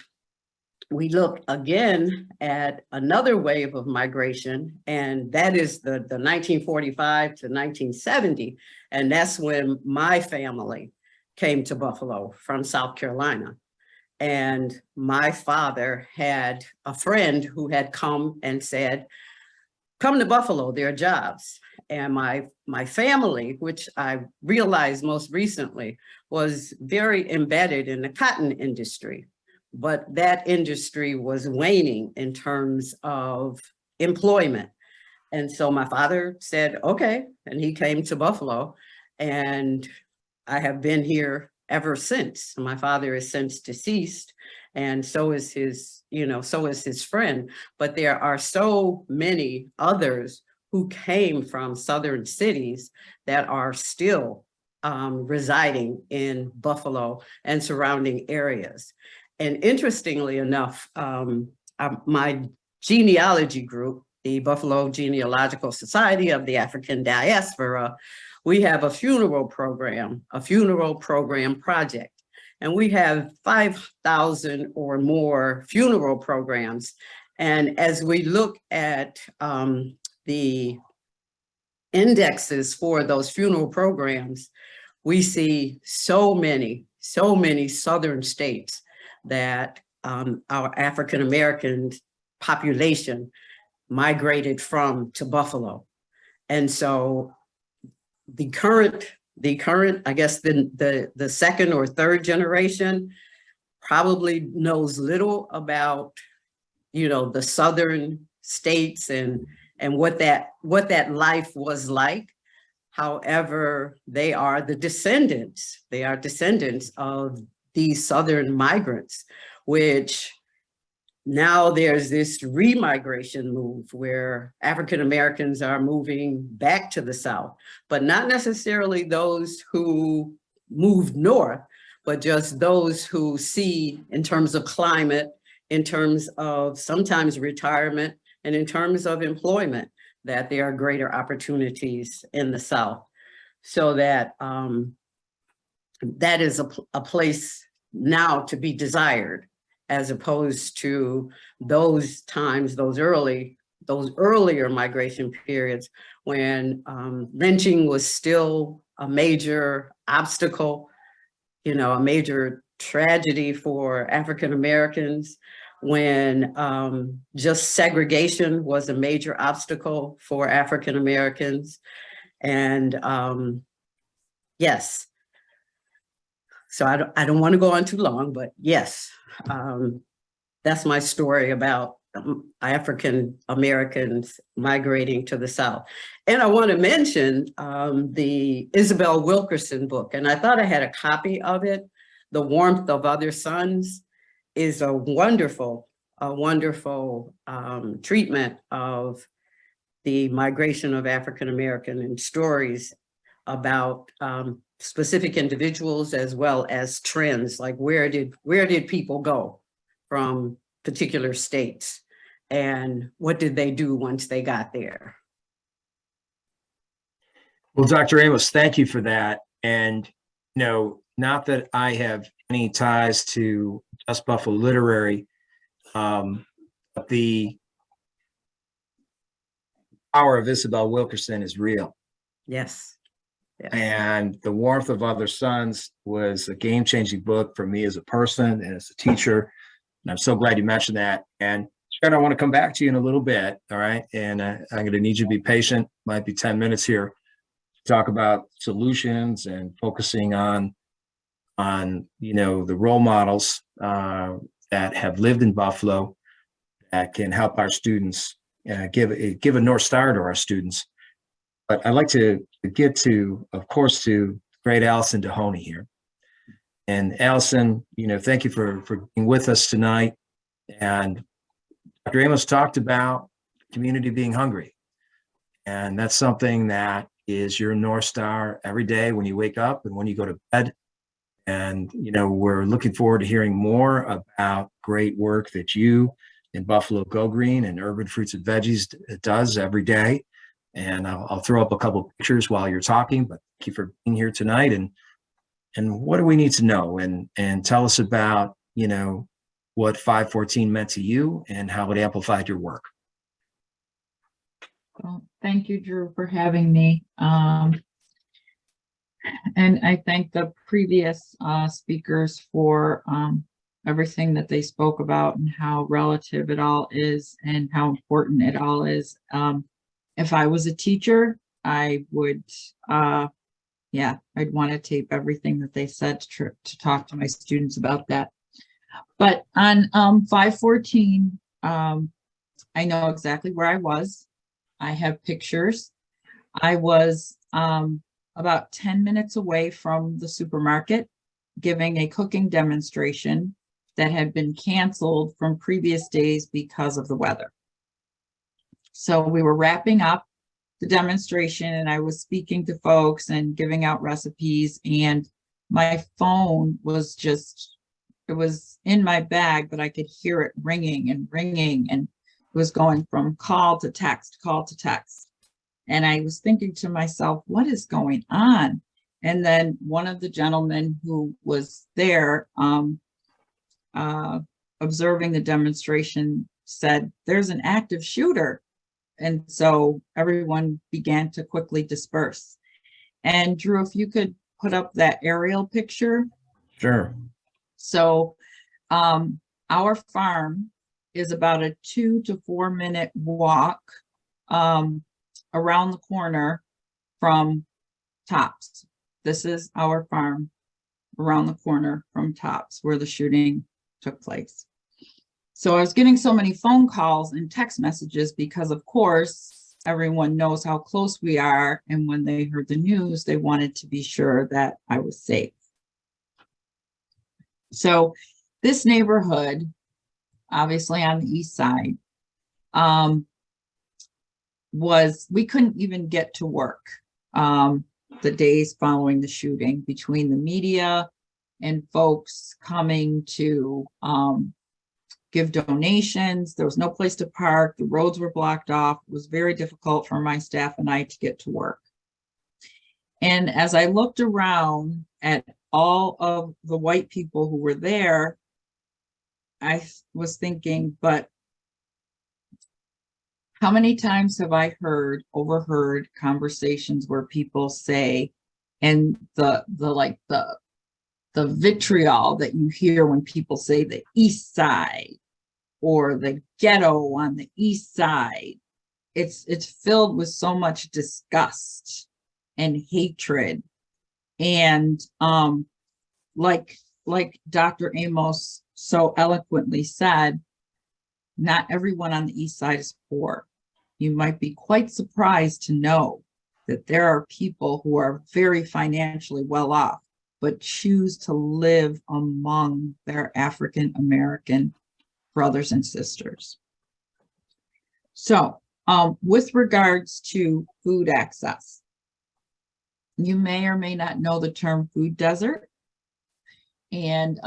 we look again at another wave of migration, and that is the 1945 to 1970. And that's when my family came to Buffalo from South Carolina. And my father had a friend who had come and said, "Come to Buffalo, there are jobs." And my family, which I realized most recently, was very embedded in the cotton industry. But that industry was waning in terms of employment. And so my father said, "Okay," and he came to Buffalo, and I have been here ever since. My father is since deceased, and so is his friend. But there are so many others who came from Southern cities that are still residing in Buffalo and surrounding areas. And interestingly enough, my genealogy group, the Buffalo Genealogical Society of the African Diaspora, we have a funeral program project. And we have 5,000 or more funeral programs. And as we look at the indexes for those funeral programs, we see so many Southern states that our African American population migrated from to Buffalo. And so the current, I guess the second or third generation probably knows little about, you know, the Southern states and what that life was like. However, they are descendants of these Southern migrants, which now there's this remigration move where African Americans are moving back to the South, but not necessarily those who moved north, but just those who see, in terms of climate, in terms of sometimes retirement, and in terms of employment, that there are greater opportunities in the South. So that that is a place now to be desired, as opposed to those times, those early those earlier migration periods when lynching was still a major obstacle, you know, a major tragedy for African Americans, when just segregation was a major obstacle for African Americans. And yes, so I don't want to go on too long, but yes, that's my story about African Americans migrating to the South. And I want to mention the Isabel Wilkerson book, and I thought I had a copy of it. The Warmth of Other Suns is a wonderful treatment of the migration of African American and stories about specific individuals as well as trends, like where did people go from particular states and what did they do once they got there? Well, Dr. Amos, thank you for that. And no, not that I have any ties to Just Buffalo Literary, but the power of Isabel Wilkerson is real. Yes. Yes. And The Warmth of Other Suns was a game-changing book for me as a person and as a teacher. And I'm so glad you mentioned that. And Sharon, I want to come back to you in a little bit, all right? And I'm going to need you to be patient. Might be 10 minutes here to talk about solutions and focusing on you know, the role models that have lived in Buffalo that can help our students, give a North Star to our students. But I'd like to get to, of course, to great Allison DeHonney here. And Allison, you know, thank you for being with us tonight. And Dr. Amos talked about community being hungry. And that's something that is your North Star every day when you wake up and when you go to bed. And, you know, we're looking forward to hearing more about great work that you in Buffalo Go Green and Urban Fruits and Veggies does every day. And I'll throw up a couple of pictures while you're talking, but thank you for being here tonight. And what do we need to know? And tell us about, you know, what 514 meant to you and how it amplified your work. Well, thank you, Drew, for having me. And I thank the previous speakers for everything that they spoke about and how relative it all is and how important it all is. If I was a teacher, I would, I'd want to tape everything that they said to talk to my students about that. But on 514, I know exactly where I was. I have pictures. I was about 10 minutes away from the supermarket giving a cooking demonstration that had been canceled from previous days because of the weather. So we were wrapping up the demonstration and I was speaking to folks and giving out recipes, and my phone was just, it was in my bag, but I could hear it ringing and ringing, and it was going from call to text. And I was thinking to myself, what is going on? And then one of the gentlemen who was there observing the demonstration said, "There's an active shooter." And so everyone began to quickly disperse. And Drew, if you could put up that aerial picture. Sure. So our farm is about a 2 to 4 minute walk around the corner from Tops. This is our farm around the corner from Tops where the shooting took place. So I was getting so many phone calls and text messages because, of course, everyone knows how close we are. And when they heard the news, they wanted to be sure that I was safe. So this neighborhood, obviously on the east side, we couldn't even get to work the days following the shooting, between the media and folks coming to give donations. There was no place to park. The roads were blocked off. It was very difficult for my staff and I to get to work. And as I looked around at all of the white people who were there, I was thinking, but How many times have I overheard conversations where people say, and the vitriol that you hear when people say the East Side or the ghetto on the East Side, it's filled with so much disgust and hatred. And like Dr. Amos so eloquently said, not everyone on the East Side is poor. You might be quite surprised to know that there are people who are very financially well off, but choose to live among their African American brothers and sisters. So with regards to food access, you may or may not know the term food desert. And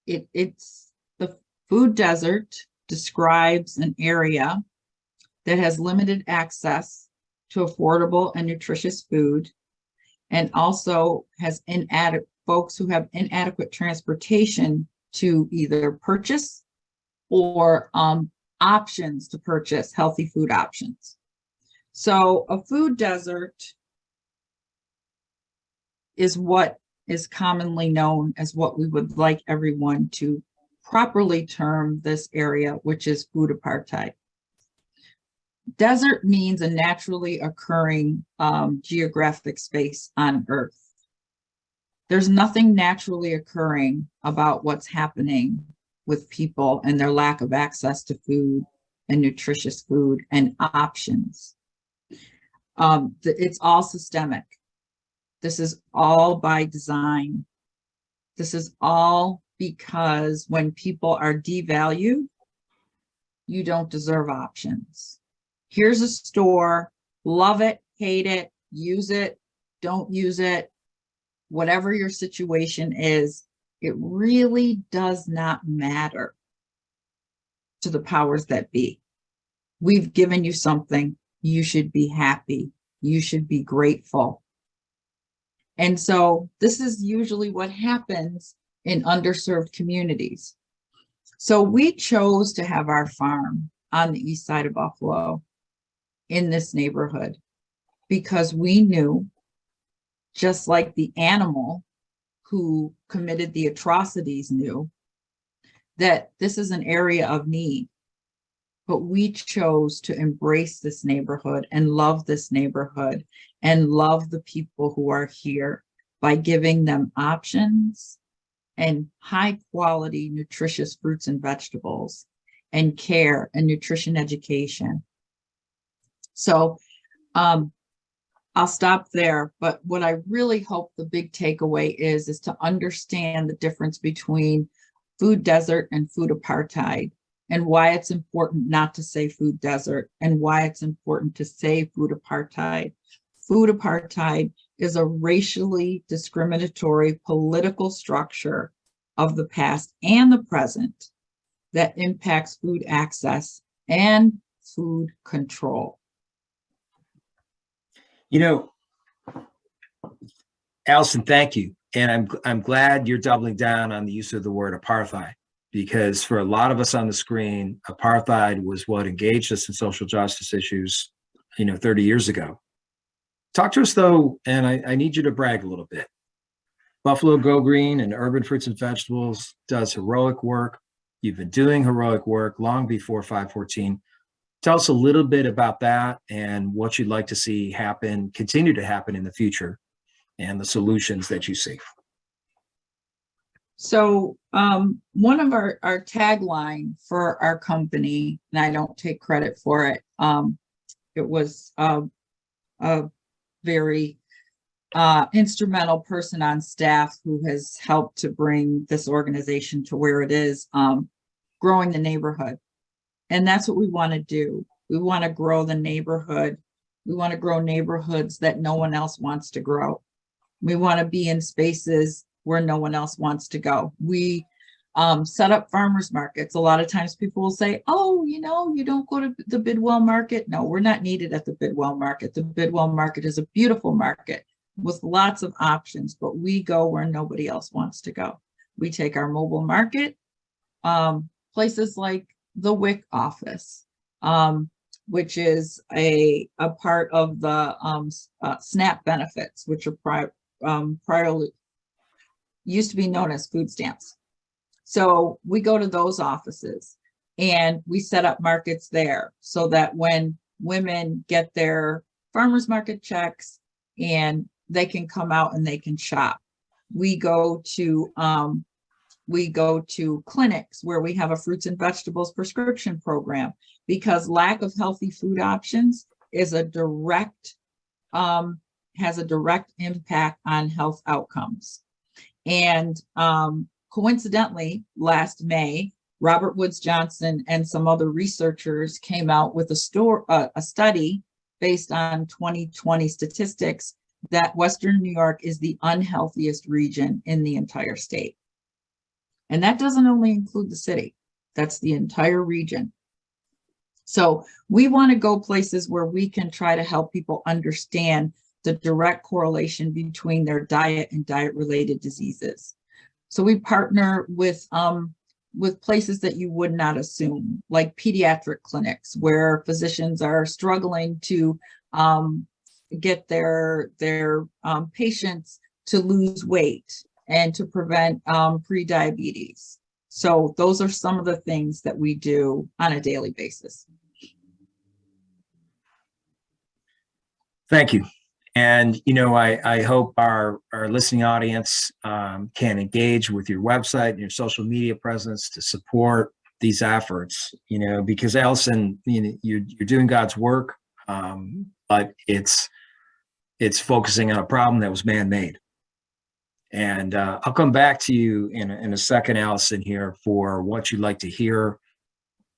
it's the food desert describes an area that has limited access to affordable and nutritious food, and also has folks who have inadequate transportation to either purchase or options to purchase healthy food options. So a food desert is what is commonly known as what we would like everyone to properly term this area, which is food apartheid. Desert means a naturally occurring geographic space on Earth. There's nothing naturally occurring about what's happening with people and their lack of access to food and nutritious food and options. It's all systemic. This is all by design. This is all because when people are devalued, you don't deserve options. Here's a store, love it, hate it, use it, don't use it, whatever your situation is, it really does not matter to the powers that be. We've given you something, you should be happy, you should be grateful. And so this is usually what happens in underserved communities. So we chose to have our farm on the east side of Buffalo in this neighborhood because we knew, just like the animal who committed the atrocities knew, that this is an area of need. But we chose to embrace this neighborhood and love this neighborhood and love the people who are here by giving them options and high quality, nutritious fruits and vegetables and care and nutrition education. So I'll stop there, but what I really hope the big takeaway is to understand the difference between food desert and food apartheid, and why it's important not to say food desert, and why it's important to say food apartheid. Food apartheid is a racially discriminatory political structure of the past and the present that impacts food access and food control. You know, Allison, thank you. And I'm glad you're doubling down on the use of the word apartheid, because for a lot of us on the screen, apartheid was what engaged us in social justice issues, 30 years ago. Talk to us though, and I need you to brag a little bit. Buffalo Go Green and Urban Fruits and Vegetables does heroic work. You've been doing heroic work long before 514. Tell us a little bit about that and what you'd like to see happen, continue to happen in the future, and the solutions that you see. So one of our tagline for our company, and I don't take credit for it, it was a very instrumental person on staff who has helped to bring this organization to where it is, growing the neighborhood. And that's what we want to do. We want to grow the neighborhood. We want to grow neighborhoods that no one else wants to grow. We want to be in spaces where no one else wants to go. We set up farmers markets. A lot of times people will say, oh, you don't go to the Bidwell market. No, we're not needed at the Bidwell market. The Bidwell market is a beautiful market with lots of options, but we go where nobody else wants to go. We take our mobile market, places like the WIC office, which is a part of the SNAP benefits, which are priorly used to be known as food stamps. So we go to those offices and we set up markets there so that when women get their farmers market checks and they can come out and they can shop. We go to clinics where we have a fruits and vegetables prescription program, because lack of healthy food options is has a direct impact on health outcomes. And coincidentally, last May, Robert Woods Johnson and some other researchers came out with a study based on 2020 statistics that Western New York is the unhealthiest region in the entire state. And that doesn't only include the city, that's the entire region. So we want to go places where we can try to help people understand the direct correlation between their diet and diet-related diseases. So we partner with places that you would not assume, like pediatric clinics, where physicians are struggling to get their patients to lose weight and to prevent prediabetes. So those are some of the things that we do on a daily basis. Thank you. And, you know, I hope our listening audience can engage with your website and your social media presence to support these efforts, you know, because Allison, you know, you're doing God's work, but it's focusing on a problem that was man-made. And I'll come back to you in a second, Allison, here for what you'd like to hear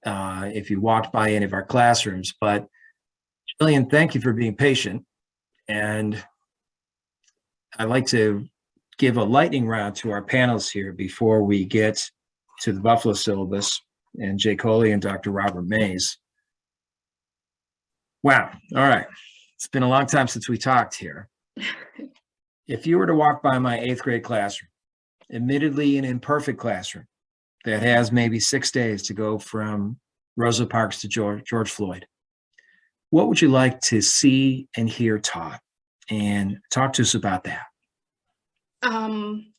if you walked by any of our classrooms. But Jillian, thank you for being patient. And I'd like to give a lightning round to our panelists here before we get to the Buffalo syllabus and J. Coley and Dr. Robert Mays. Wow. All right. It's been a long time since we talked here. If you were to walk by my 8th grade classroom, admittedly an imperfect classroom that has maybe 6 days to go from Rosa Parks to George Floyd, what would you like to see and hear taught? And talk to us about that.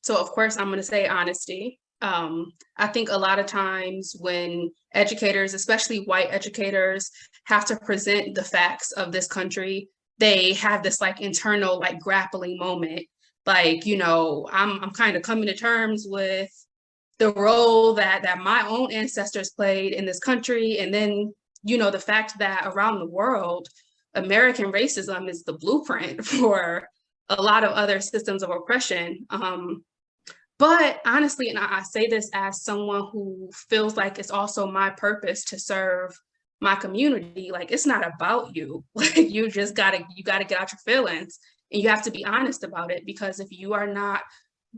So of course, I'm going to say honesty. I think a lot of times when educators, especially white educators, have to present the facts of this country, they have this like internal like grappling moment. Like, you know, I'm kind of coming to terms with the role that my own ancestors played in this country. And then, you know, the fact that around the world, American racism is the blueprint for a lot of other systems of oppression. But honestly, and I say this as someone who feels like it's also my purpose to serve my community, like it's not about you. Like you gotta get out your feelings and you have to be honest about it, because if you are not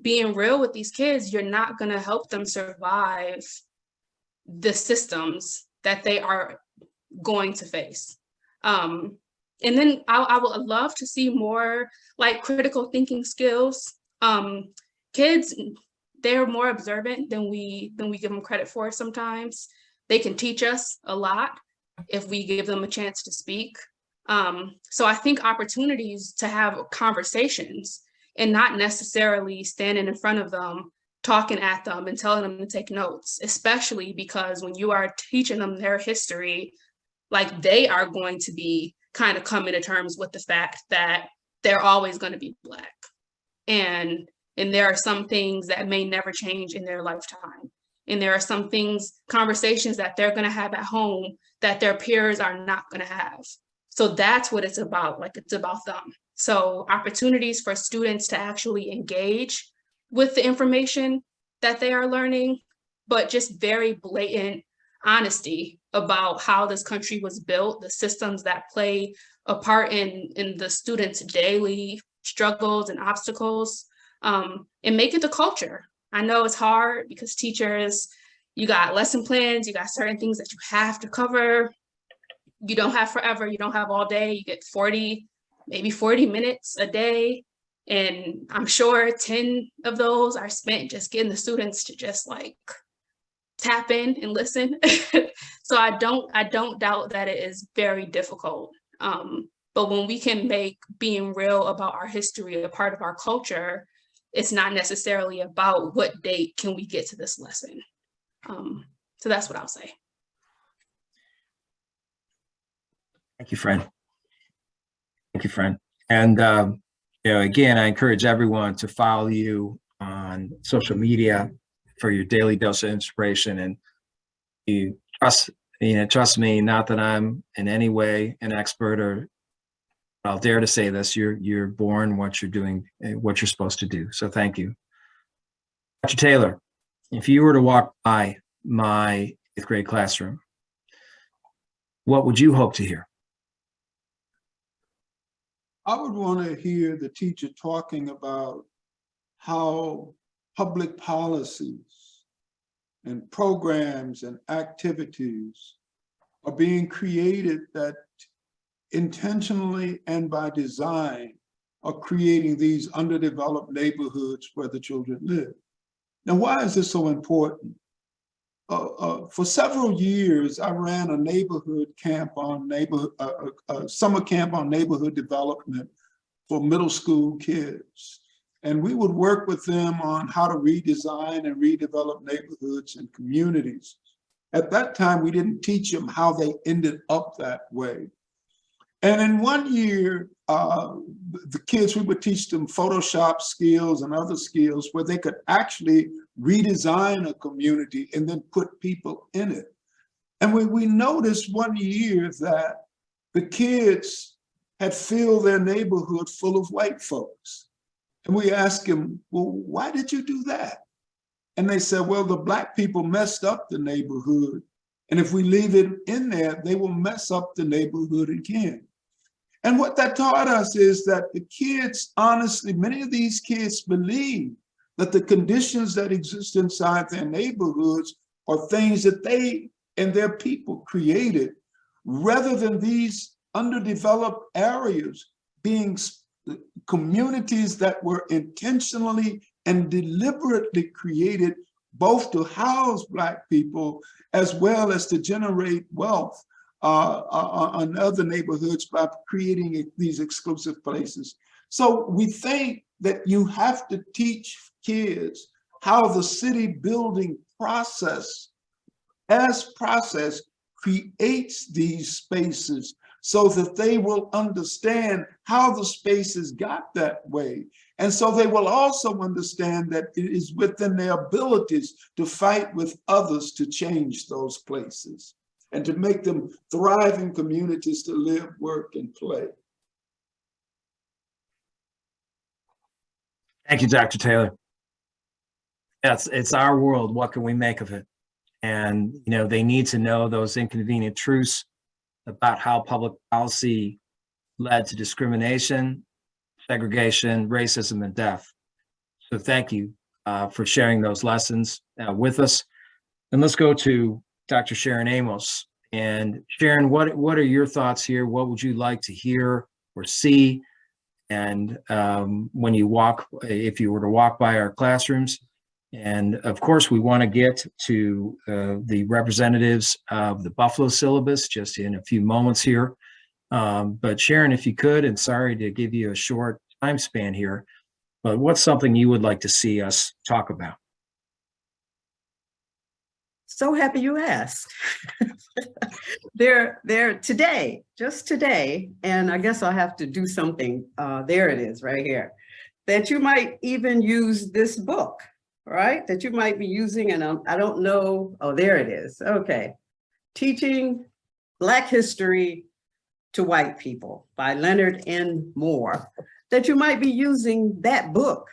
being real with these kids, you're not gonna help them survive the systems that they are going to face. And then I would love to see more like critical thinking skills. Kids, they're more observant than we give them credit for sometimes. They can teach us a lot if we give them a chance to speak. So I think opportunities to have conversations and not necessarily standing in front of them, talking at them and telling them to take notes, especially because when you are teaching them their history, like they are going to be kind of coming to terms with the fact that they're always going to be Black. And there are some things that may never change in their lifetime. And there are some things, conversations that they're going to have at home that their peers are not going to have. So that's what it's about. Like it's about them. So opportunities for students to actually engage with the information that they are learning, but just very blatant honesty about how this country was built, the systems that play a part in the students' daily struggles and obstacles, and make it the culture. I know it's hard because teachers, you got lesson plans, you got certain things that you have to cover. You don't have forever, you don't have all day, you get 40, maybe 40 minutes a day. And I'm sure 10 of those are spent just getting the students to just like tap in and listen. So I don't doubt that it is very difficult. But when we can make being real about our history a part of our culture, it's not necessarily about what date can we get to this lesson. So that's what I'll say. Thank you, friend. Thank you, friend. And again, I encourage everyone to follow you on social media for your daily dose of inspiration. And you trust me, not that I'm in any way an expert, or I'll dare to say this, you're born what you're doing, what you're supposed to do. So thank you. Dr. Taylor, if you were to walk by my 8th grade classroom, what would you hope to hear? I would want to hear the teacher talking about how public policies and programs and activities are being created that intentionally and by design are creating these underdeveloped neighborhoods where the children live. Now, why is this so important? For several years, I ran a neighborhood camp on summer camp on neighborhood development for middle school kids. And we would work with them on how to redesign and redevelop neighborhoods and communities. At that time, we didn't teach them how they ended up that way. And in one year, the kids, we would teach them Photoshop skills and other skills where they could actually redesign a community and then put people in it. And we noticed one year that the kids had filled their neighborhood full of white folks. And we asked them, well, why did you do that? And they said, well, the Black people messed up the neighborhood. And if we leave it in there, they will mess up the neighborhood again. And what that taught us is that the kids, honestly, many of these kids believe that the conditions that exist inside their neighborhoods are things that they and their people created, rather than these underdeveloped areas being communities that were intentionally and deliberately created both to house Black people as well as to generate wealth on other neighborhoods by creating these exclusive places. So we think that you have to teach kids how the city building process creates these spaces so that they will understand how the spaces got that way. And so they will also understand that it is within their abilities to fight with others to change those places and to make them thriving communities to live, work, and play. Thank you, Dr. Taylor. It's our world. What can we make of it? And they need to know those inconvenient truths about how public policy led to discrimination, segregation, racism, and death. So thank you for sharing those lessons with us. And let's go to Dr. Sharon Amos. And Sharon, what are your thoughts here? What would you like to hear or see? And when you walk, if you were to walk by our classrooms, and of course, we want to get to the representatives of the Buffalo syllabus just in a few moments here. But Sharon, if you could, and sorry to give you a short time span here, but what's something you would like to see us talk about? So happy you asked. There today, just today, and I guess I'll have to do something. There it is right here, that you might even use this book, right? That you might be using, and I don't know. Oh, there it is. Okay. Teaching Black History to White People by Leonard N. Moore. That you might be using that book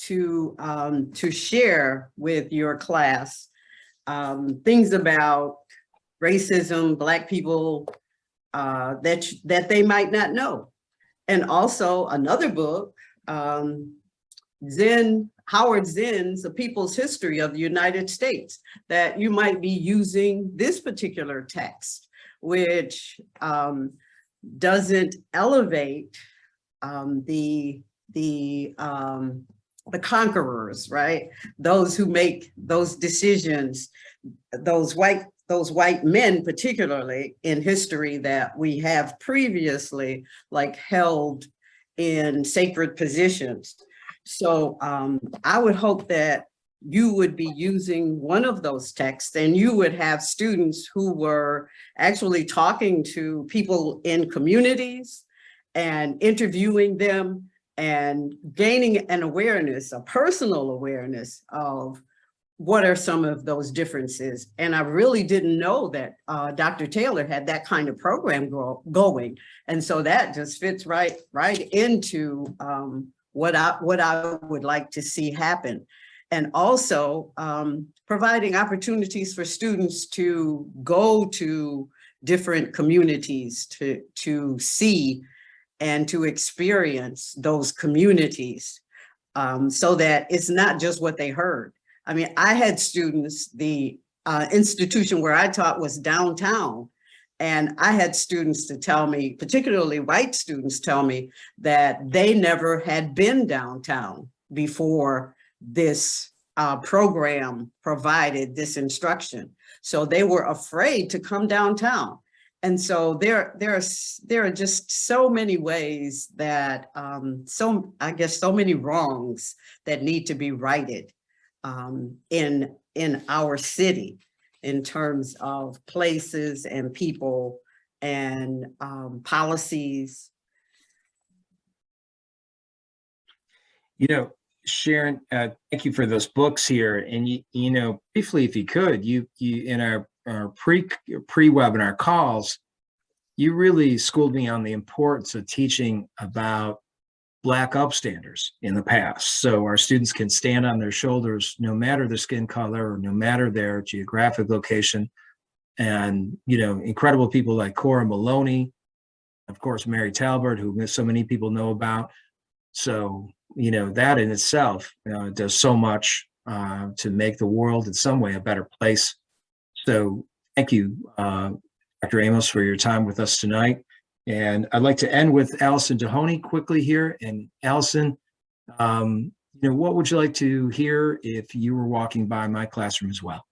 to share with your class things about racism, Black people that they might not know. And also another book, Howard Zinn's A People's History of the United States, that you might be using this particular text, which doesn't elevate the conquerors, right? Those who make those decisions, those white those white men, particularly in history, that we have previously like held in sacred positions. So I would hope that you would be using one of those texts and you would have students who were actually talking to people in communities and interviewing them and gaining an awareness, a personal awareness of what are some of those differences. And I really didn't know that Dr. Taylor had that kind of program going. And so that just fits right into what I would like to see happen. And also providing opportunities for students to go to different communities to see and to experience those communities so that it's not just what they heard. I mean, I had students, the institution where I taught was downtown, and I had students to tell me, particularly white students tell me that they never had been downtown before this program provided this instruction. So they were afraid to come downtown. And so there are just so many ways that, I guess so many wrongs that need to be righted in our city in terms of places and people and policies. You know, Sharon, thank you for those books here. And you know, briefly, if you could, you in our pre-webinar calls, you really schooled me on the importance of teaching about Black upstanders in the past. So our students can stand on their shoulders, no matter their skin color or no matter their geographic location. And, you know, incredible people like Cora Maloney, of course, Mary Talbert, who so many people know about. So, you know, that in itself does so much to make the world in some way a better place. So thank you, Dr. Amos, for your time with us tonight. And I'd like to end with Allison DeHonney quickly here. And Allison, you know, what would you like to hear if you were walking by my classroom as well?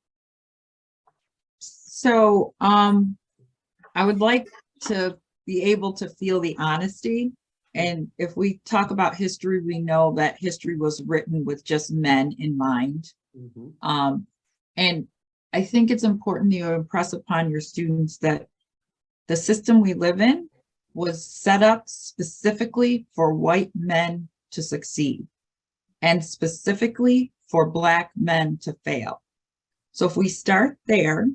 So I would like to be able to feel the honesty. And if we talk about history, we know that history was written with just men in mind. Mm-hmm. And I think it's important to impress upon your students that the system we live in was set up specifically for white men to succeed and specifically for Black men to fail. So if we start there,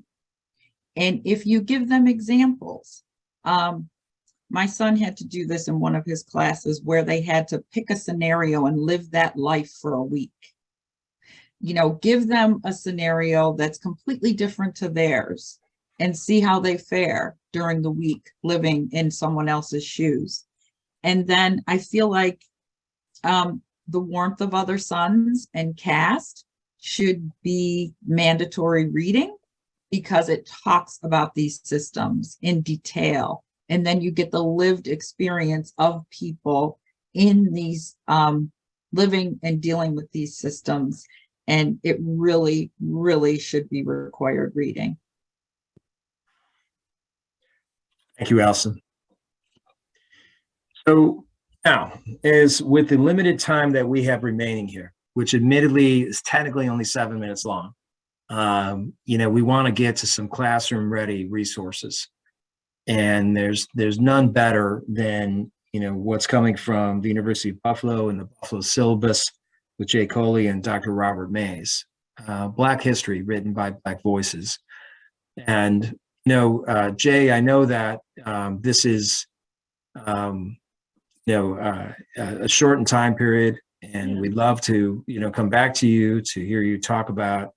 and if you give them examples, my son had to do this in one of his classes where they had to pick a scenario and live that life for a week. You know, give them a scenario that's completely different to theirs and see how they fare during the week living in someone else's shoes. And then I feel like The Warmth of Other Suns and Caste should be mandatory reading because it talks about these systems in detail. And then you get the lived experience of people in these living and dealing with these systems. And it really, really should be required reading. Thank you, Allison. So now, as with the limited time that we have remaining here, which admittedly is technically only 7 minutes long, you know, we want to get to some classroom-ready resources. And there's none better than, you know, what's coming from the University of Buffalo and the Buffalo syllabus with J. Coley and Dr. Robert Mays, Black History written by Black voices. And, you know, Jay, I know that this is, you know, a shortened time period, and we'd love to, you know, come back to you to hear you talk about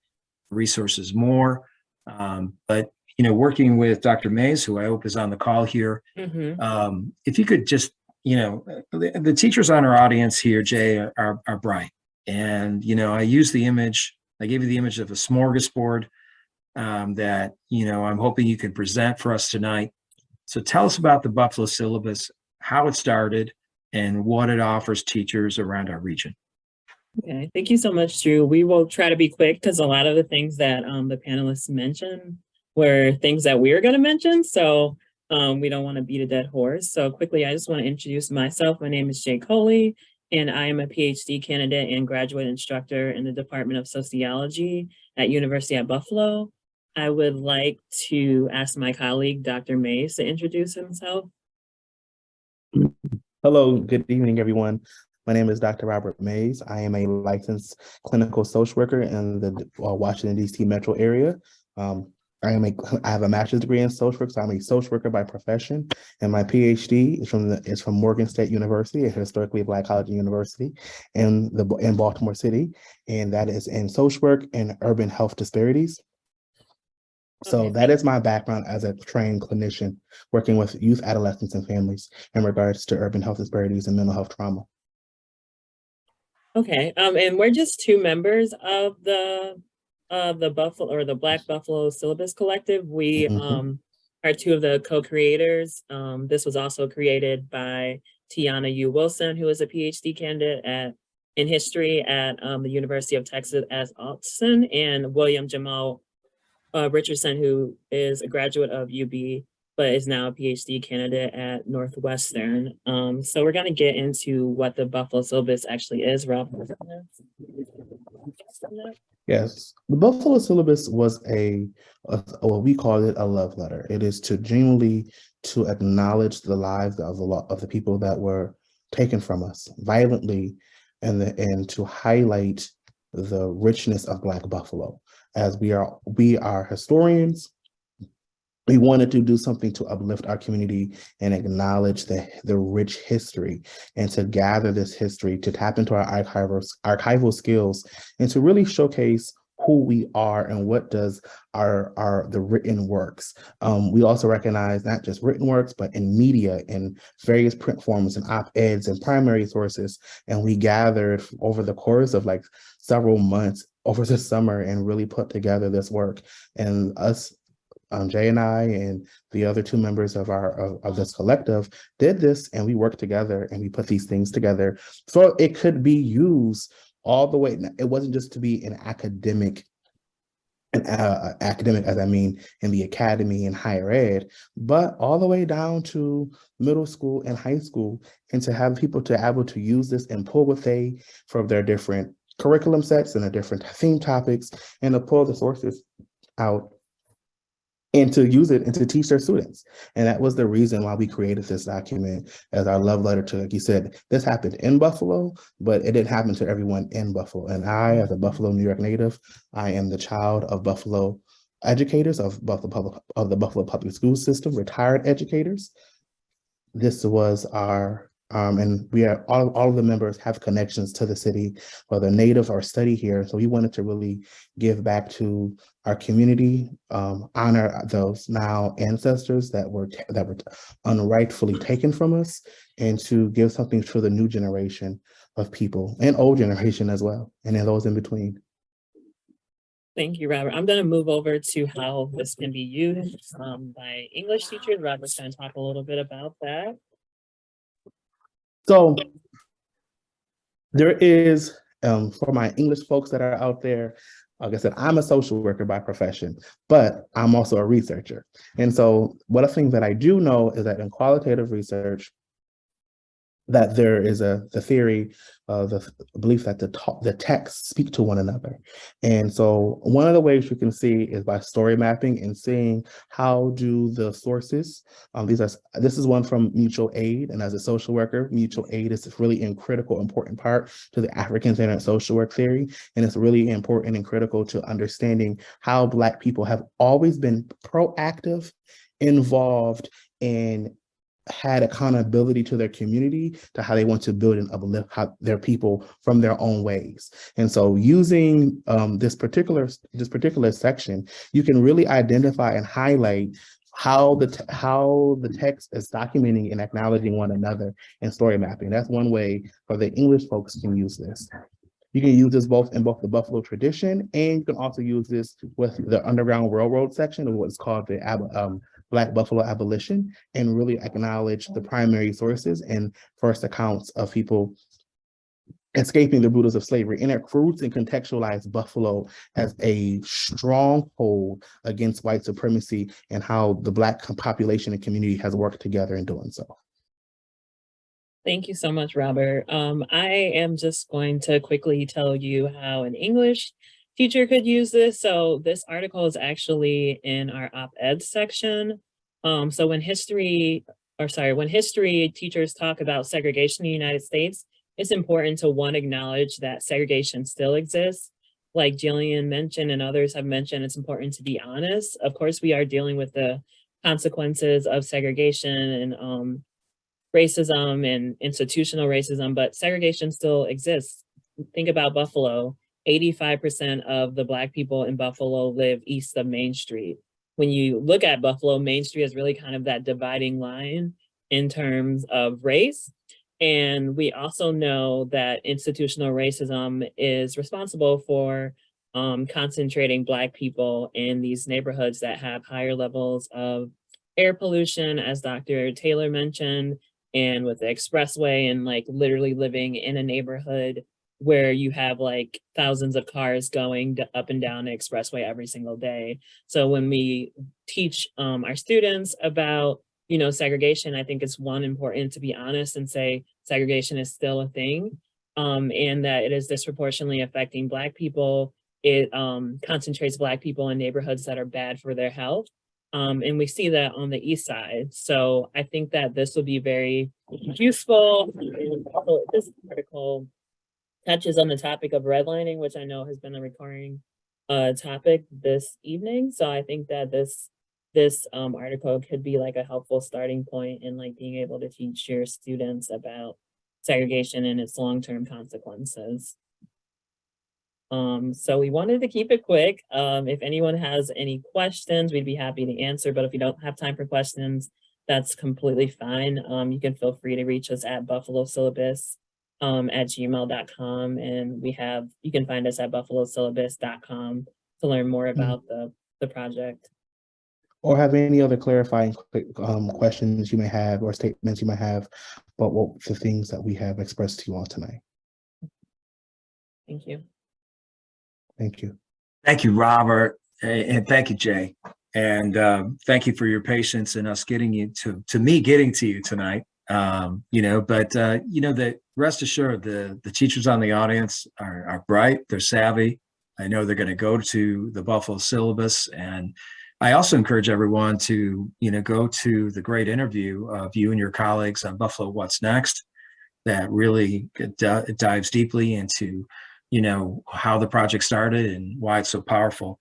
resources more. But, you know, working with Dr. Mays, who I hope is on the call here, if you could just, you know, the teachers on our audience here, Jay, are bright. And, you know, I use the image, I gave you the image of a smorgasbord that, you know, I'm hoping you can present for us tonight. So tell us about the Buffalo syllabus, how it started, and what it offers teachers around our region. Okay, thank you so much, Drew. We will try to be quick because a lot of the things that the panelists mentioned were things that we were going to mention. So we don't want to beat a dead horse. So quickly, I just want to introduce myself. My name is Jay Coley, and I am a PhD candidate and graduate instructor in the Department of Sociology at University at Buffalo. I would like to ask my colleague, Dr. Mays, to introduce himself. Hello, good evening, everyone. My name is Dr. Robert Mays. I am a licensed clinical social worker in the Washington, D.C. metro area. I have a master's degree in social work, so I'm a social worker by profession, and my PhD is from Morgan State University, a historically Black college and university in Baltimore City, and that is in social work and urban health disparities. So Okay. that is my background as a trained clinician working with youth, adolescents, and families in regards to urban health disparities and mental health trauma. Okay, and we're just two members of the Buffalo or the Black Buffalo Syllabus Collective. We are two of the co-creators. This was also created by Tiana U. Wilson, who is a PhD candidate in history at the University of Texas at Austin, and William Jamal Richardson, who is a graduate of UB, but is now a PhD candidate at Northwestern. So we're gonna get into what the Buffalo Syllabus actually is, Rob. Yes, the Buffalo Syllabus was what we call it a love letter. It is to genuinely to acknowledge the lives of the people that were taken from us violently, and to highlight the richness of Black Buffalo. As we are historians, we wanted to do something to uplift our community and acknowledge the rich history, and to gather this history, to tap into our archival skills, and to really showcase who we are and what does the written works. We also recognize not just written works, but in media, in various print forms and op-eds and primary sources. And we gathered over the course of like several months over the summer and really put together this work. And us, Jay and I and the other two members of this collective did this, and we worked together and we put these things together so it could be used all the way. It wasn't just to be an academic, as I mean in the academy and higher ed, but all the way down to middle school and high school, and to have people to able to use this and pull what they from their different curriculum sets and their different theme topics, and to pull the sources out and to use it and to teach their students. And that was the reason why we created this document as our love letter to, like you said, this happened in Buffalo, but it didn't happen to everyone in Buffalo. And I, as a Buffalo, New York native, I am the child of Buffalo educators, of the Buffalo public school system, retired educators. This was our, and we are all of the members have connections to the city, whether native or study here. So we wanted to really give back to our community, honor those now ancestors that were unrightfully taken from us, and to give something to the new generation of people and old generation as well, and then those in between. Thank you, Robert. I'm going to move over to how this can be used by English teachers. Robert's going to talk a little bit about that. So there is, for my English folks that are out there, like I said, I'm a social worker by profession, but I'm also a researcher. And so one thing that I do know is that in qualitative research, that there is the theory of the belief that the texts speak to one another. And so one of the ways you can see is by story mapping and seeing how do the sources, this is one from mutual aid. And as a social worker, mutual aid is really a critical, important part to the African-centered social work theory. And it's really important and critical to understanding how Black people have always been proactive, involved, and had accountability to their community, to how they want to build and uplift their people from their own ways. And so using this particular section, you can really identify and highlight how the text is documenting and acknowledging one another in story mapping. That's one way for the English folks can use this. You can use this in both the Buffalo tradition, and you can also use this with the Underground Railroad section of what's called the Black Buffalo Abolition, and really acknowledge the primary sources and first accounts of people escaping the rulers of slavery, and it roots and contextualized Buffalo as a stronghold against white supremacy and how the Black population and community has worked together in doing so. Thank you so much, Robert. I am just going to quickly tell you how an English teacher could use this. So this article is actually in our op-ed section. So when history teachers talk about segregation in the United States, it's important to acknowledge that segregation still exists. Like Jillian mentioned and others have mentioned, it's important to be honest. Of course, we are dealing with the consequences of segregation and racism and institutional racism, but segregation still exists. Think about Buffalo. 85% of the Black people in Buffalo live east of Main Street. When you look at Buffalo, Main Street is really kind of that dividing line in terms of race. And we also know that institutional racism is responsible for concentrating Black people in these neighborhoods that have higher levels of air pollution, as Dr. Taylor mentioned, and with the expressway and like literally living in a neighborhood where you have like thousands of cars going up and down the expressway every single day. So when we teach our students about, segregation, I think it's important to be honest and say segregation is still a thing, and that it is disproportionately affecting Black people. It concentrates Black people in neighborhoods that are bad for their health. And we see that on the east side. So I think that this will be very useful. And also, this article touches on the topic of redlining, which I know has been a recurring topic this evening. So I think that this article could be like a helpful starting point in like being able to teach your students about segregation and its long-term consequences. So we wanted to keep it quick. If anyone has any questions, we'd be happy to answer, but if you don't have time for questions, that's completely fine. You can feel free to reach us at buffalosyllabus@gmail.com, and you can find us at buffalosyllabus.com to learn more about the project. Or have any other clarifying questions you may have or statements you might have about the things that we have expressed to you all tonight. Thank you. Thank you. Thank you, Robert, and thank you, Jay. And thank you for your patience in us getting you to me getting to you tonight. That rest assured, the teachers on the audience are bright, they're savvy. I know they're going to go to the Buffalo syllabus, and I also encourage everyone to, go to the great interview of you and your colleagues on Buffalo What's Next that really dives deeply into, how the project started and why it's so powerful.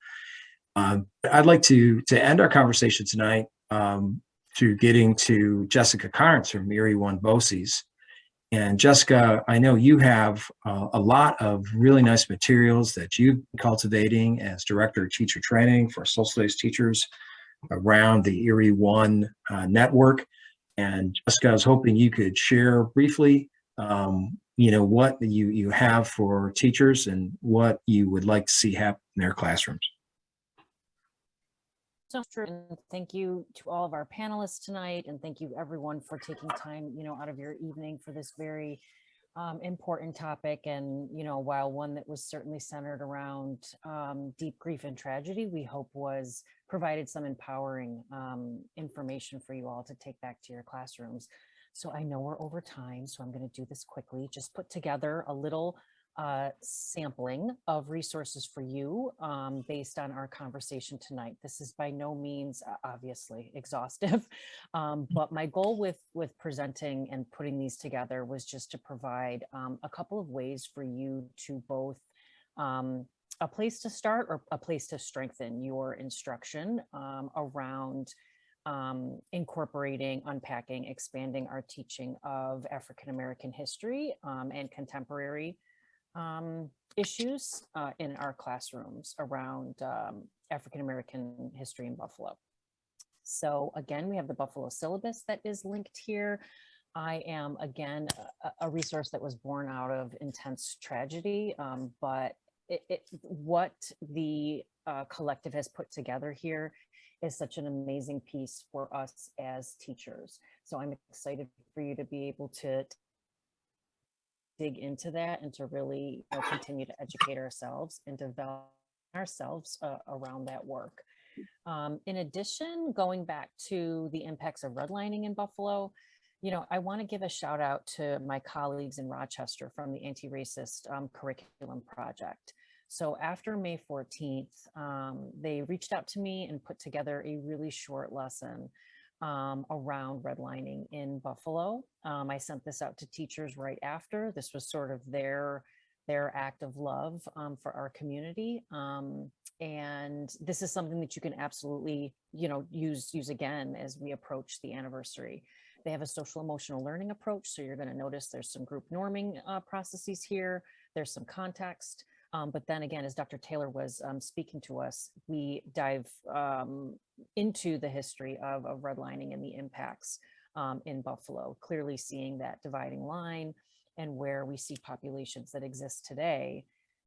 I'd like to end our conversation tonight through getting to Jessica Carnes from Erie One BOCES. And Jessica, I know you have a lot of really nice materials that you've been cultivating as Director of Teacher Training for social studies teachers around the Erie One network. And Jessica, I was hoping you could share briefly, what you have for teachers and what you would like to see happen in their classrooms. So thank you to all of our panelists tonight, and thank you everyone for taking time, out of your evening for this very important topic. And, while one that was certainly centered around deep grief and tragedy, we hope was provided some empowering information for you all to take back to your classrooms. So I know we're over time, so I'm going to do this quickly. Just put together a little sampling of resources for you based on our conversation tonight. This is by no means obviously exhaustive, but my goal with presenting and putting these together was just to provide a couple of ways for you to both a place to start or a place to strengthen your instruction around incorporating, unpacking, expanding our teaching of African American history and contemporary issues in our classrooms around African American history in Buffalo. So again, we have the Buffalo syllabus that is linked here. I am, again, a resource that was born out of intense tragedy, but what the collective has put together here is such an amazing piece for us as teachers. So I'm excited for you to be able to dig into that and to really continue to educate ourselves and develop ourselves around that work. In addition, going back to the impacts of redlining in Buffalo, I want to give a shout out to my colleagues in Rochester from the Anti-Racist Curriculum Project. So after May 14th, they reached out to me and put together a really short lesson around redlining in Buffalo. I sent this out to teachers right after. This was sort of their act of love for our community. And this is something that you can absolutely, use again as we approach the anniversary. They have a social emotional learning approach. So you're going to notice there's some group norming processes here. There's some context. But then again, as Dr. Taylor was speaking to us, we dive into the history of redlining and the impacts in Buffalo, clearly seeing that dividing line and where we see populations that exist today.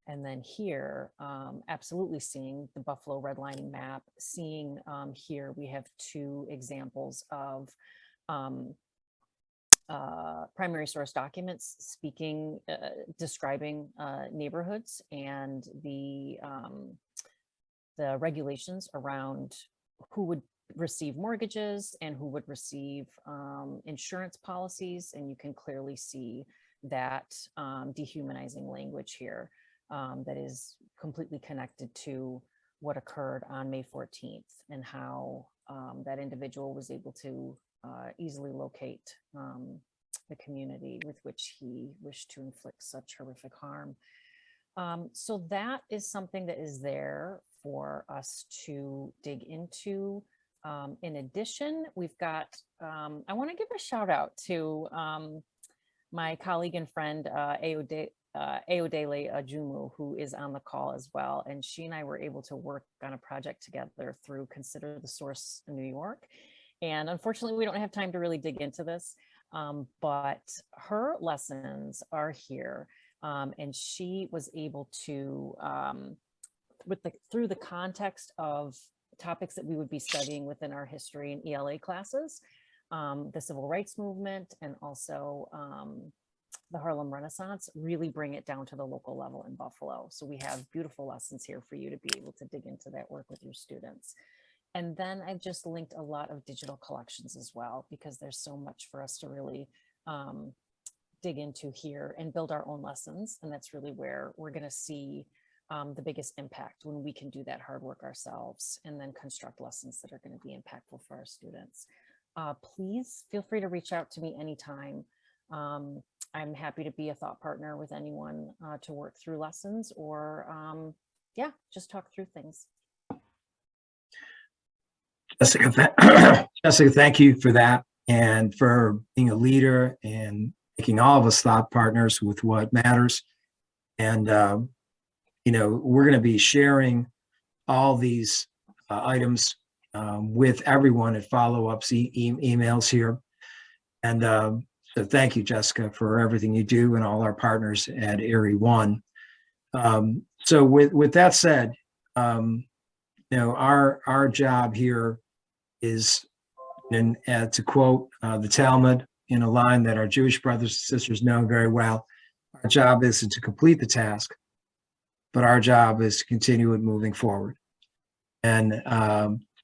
And then here, absolutely seeing the Buffalo redlining map, seeing here we have two examples of primary source documents describing neighborhoods and the regulations around who would receive mortgages and who would receive insurance policies. And you can clearly see that dehumanizing language here that is completely connected to what occurred on May 14th and how that individual was able to easily locate the community with which he wished to inflict such horrific harm. So that is something that is there for us to dig into. In addition, we've got, I want to give a shout out to my colleague and friend, Ayodele Ajumu, who is on the call as well. And she and I were able to work on a project together through Consider the Source in New York. And unfortunately, we don't have time to really dig into this, but her lessons are here. And she was able to, through the context of topics that we would be studying within our history and ELA classes, the civil rights movement and also the Harlem Renaissance, really bring it down to the local level in Buffalo. So we have beautiful lessons here for you to be able to dig into that work with your students. And then I've just linked a lot of digital collections as well, because there's so much for us to really dig into here and build our own lessons. And that's really where we're going to see the biggest impact, when we can do that hard work ourselves and then construct lessons that are going to be impactful for our students. Please feel free to reach out to me anytime. I'm happy to be a thought partner with anyone to work through lessons or just talk through things. Jessica, thank you for that and for being a leader and making all of us thought partners with what matters. And, we're going to be sharing all these items with everyone at follow-ups emails here. And so thank you, Jessica, for everything you do and all our partners at Erie One. So with that said, our job here is, to quote the Talmud in a line that our Jewish brothers and sisters know very well, our job isn't to complete the task, but our job is to continue it moving forward. And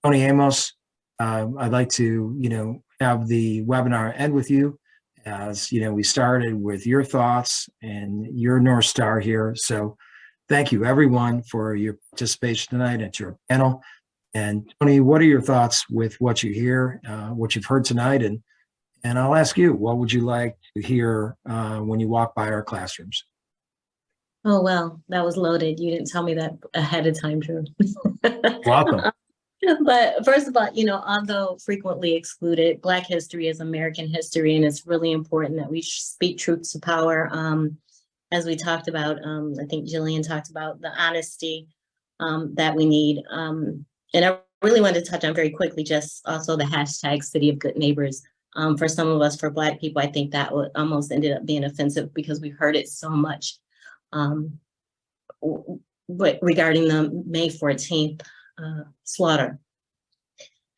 Tony Amos, I'd like to, have the webinar end with you. As we started with your thoughts and your North Star here. So thank you everyone for your participation tonight and to your panel. And Tony, what are your thoughts with what you hear, what you've heard tonight? And I'll ask you, what would you like to hear when you walk by our classrooms? Oh, well, that was loaded. You didn't tell me that ahead of time, Drew. Welcome. But first of all, although frequently excluded, Black history is American history, and it's really important that we speak truth to power. As we talked about, I think Jillian talked about the honesty that we need. And I really wanted to touch on very quickly, just also the hashtag City of Good Neighbors. For some of us, for Black people, I think that almost ended up being offensive because we heard it so much. But regarding the May 14th slaughter.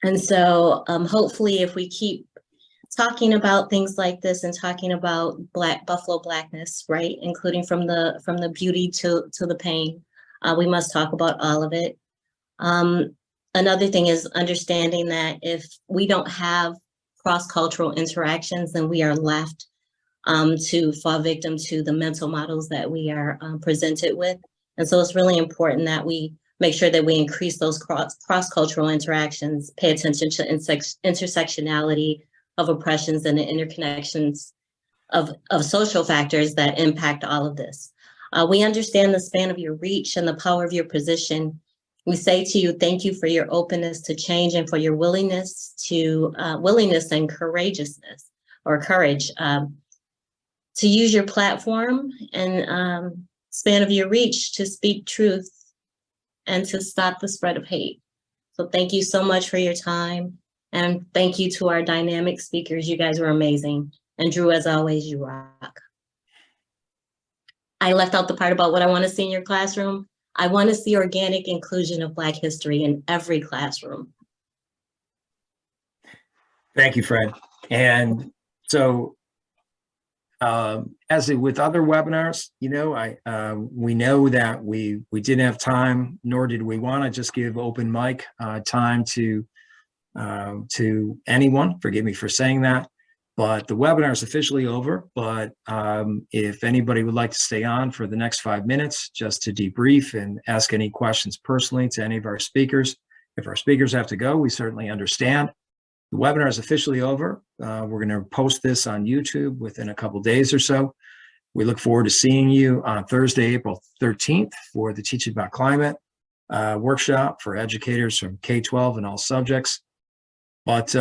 And so hopefully if we keep talking about things like this and talking about Buffalo Blackness, right? Including from the beauty to the pain. We must talk about all of it. Another thing is understanding that if we don't have cross-cultural interactions, then we are left to fall victim to the mental models that we are presented with. And so it's really important that we make sure that we increase those cross-cultural interactions, pay attention to intersectionality of oppressions and the interconnections of social factors that impact all of this. We understand the span of your reach and the power of your position. We say to you, thank you for your openness to change and for your willingness and courageousness or courage to use your platform and span of your reach to speak truth and to stop the spread of hate. So thank you so much for your time. And thank you to our dynamic speakers. You guys were amazing. And Drew, as always, you rock. I left out the part about what I want to see in your classroom. I want to see organic inclusion of Black history in every classroom. Thank you, Fred. And so, as with other webinars, you know, we know that we didn't have time, nor did we want to just give open mic time to anyone. Forgive me for saying that, but the webinar is officially over. But if anybody would like to stay on for the next 5 minutes just to debrief and ask any questions personally to any of our speakers, if our speakers have to go, we certainly understand. The webinar is officially over. We're going to post this on YouTube within a couple days or so. We look forward to seeing you on Thursday, April 13th for the Teaching About Climate workshop for educators from K-12 and all subjects. But